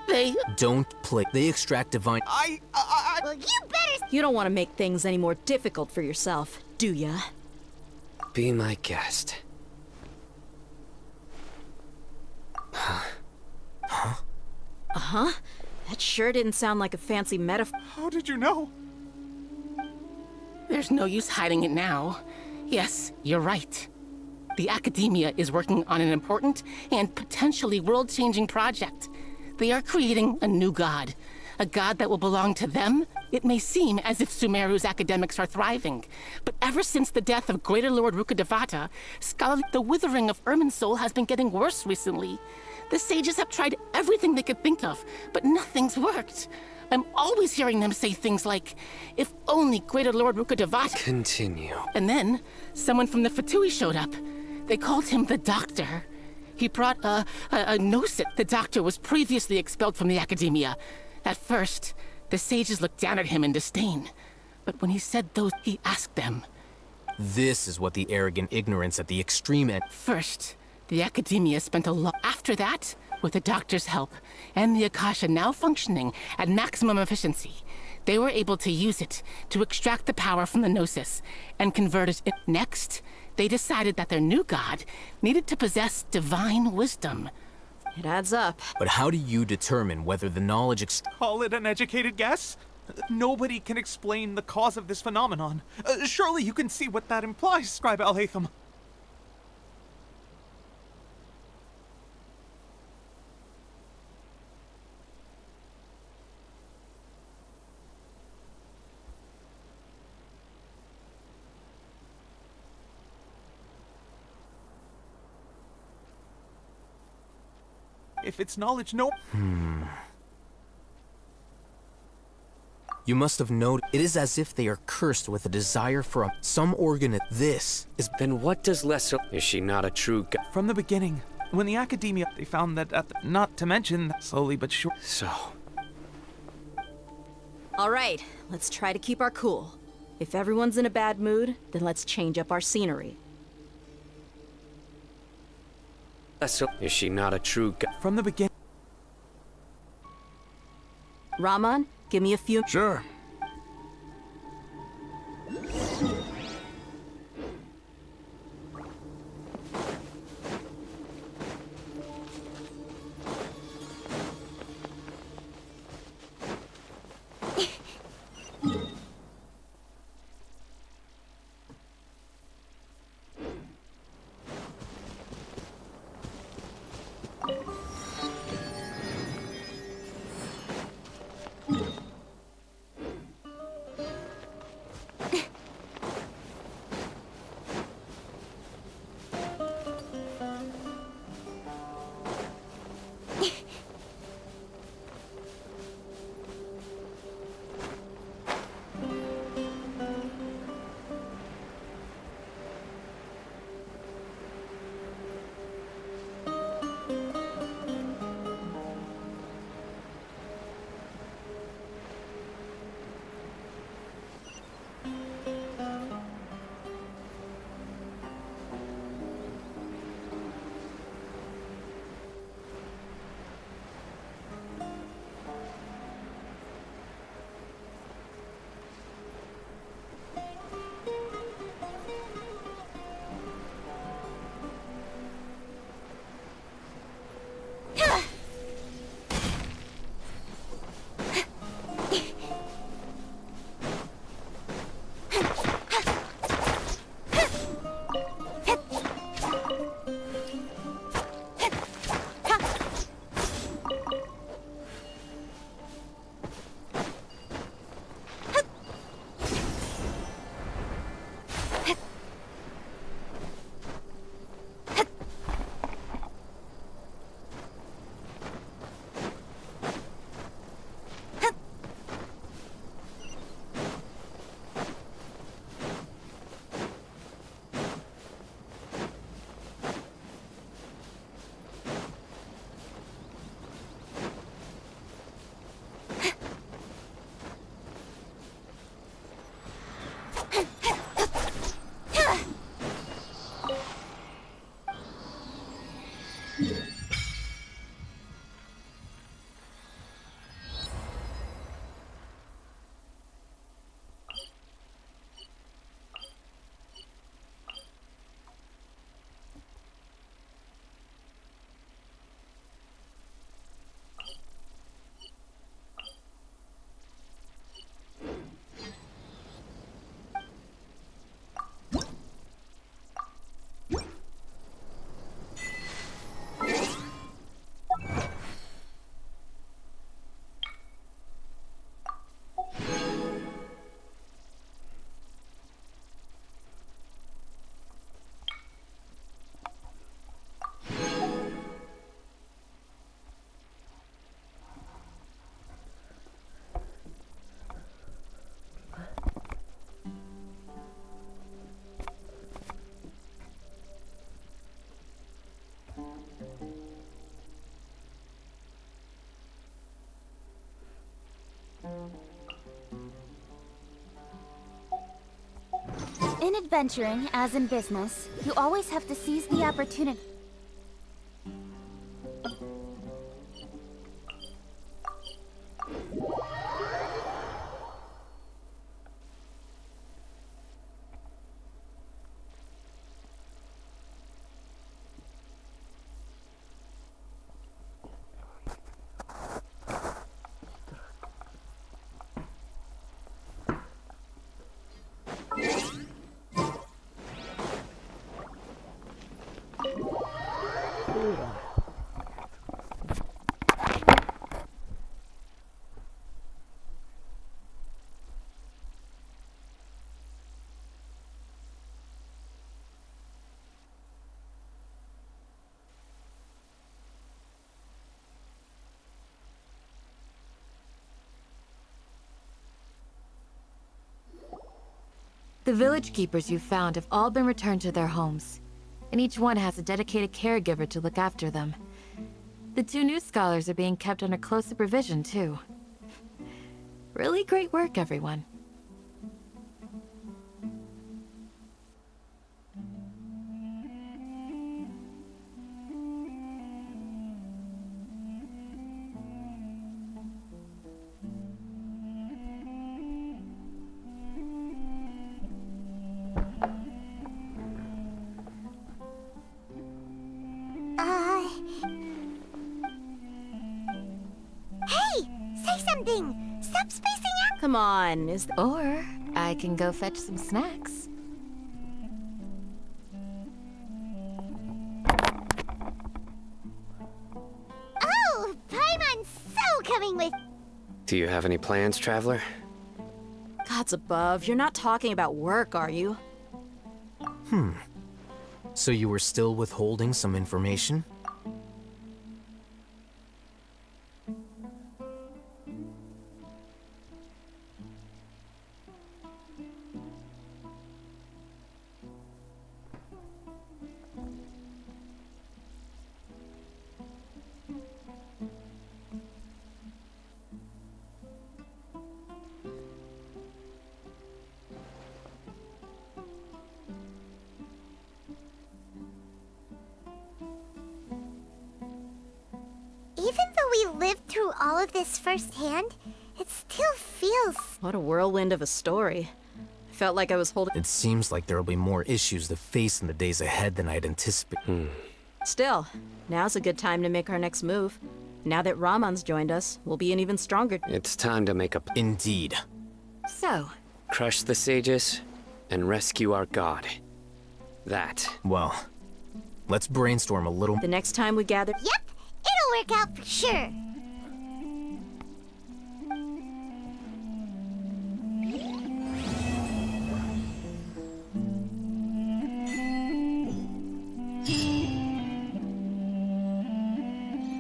they... Don't play. They extract divine... Well, you better... You don't want to make things any more difficult for yourself, do ya? Be my guest. Uh-huh. That sure didn't sound like a fancy metaphor. How did you know? There's no use hiding it now. Yes, you're right. The Academia is working on an important and potentially world-changing project. They are creating a new god. A god that will belong to them. It may seem as if Sumeru's academics are thriving, but ever since the death of Greater Lord Rukkhadevata, the withering of Irminsul has been getting worse recently. The sages have tried everything they could think of, but nothing's worked. I'm always hearing them say things like, if only Greater Lord Rukkhadevata... Continue. And then, someone from the Fatui showed up. They called him the Doctor. He brought a Gnosit. The Doctor was previously expelled from the Academia. At first, the sages looked down at him in disdain. But when he said those, he asked them. This is what the arrogant ignorance at the extreme end... First, the Academia spent a lot. After that, with the Doctor's help, and the Akasha now functioning at maximum efficiency, They were able to use it to extract the power from the Gnosis and convert it. Next, they decided that their new god needed to possess divine wisdom. It adds up. But how do you determine whether the knowledge Call it an educated guess? Nobody can explain the cause of this phenomenon. Surely you can see what that implies, Scribe Al-Haytham. If it's knowledge, no. You must have known. It is as if they are cursed with a desire for some organ. This is. Then what does Lesser... Is she not a true god? From the beginning, when the Academia, they found that, not to mention, slowly but sure. So... All right, let's try to keep our cool. If everyone's in a bad mood, then let's change up our scenery. Lesser... Is she not a true god? From the beginning... Rahman, give me a few. Sure. In adventuring, as in business, you always have to seize the opportunity. The village keepers you found have all been returned to their homes, and each one has a dedicated caregiver to look after them. The 2 new scholars are being kept under close supervision, too. Really great work, everyone. Hey! Say something! Stop spacing out! Come on, Or I can go fetch some snacks. Oh! Paimon's so coming with... Do you have any plans, traveler? Gods above, you're not talking about work, are you? So you were still withholding some information? Even though we lived through all of this firsthand, it still feels... What a whirlwind of a story. I felt like I was holding... It seems like there will be more issues to face in the days ahead than I'd anticipated. Still, now's a good time to make our next move. Now that Ramon's joined us, we'll be an even stronger... It's time to make a... Indeed. So, Crush the sages and rescue our god. That. Well, let's brainstorm a little. The next time we gather... Yep, it'll work out for sure.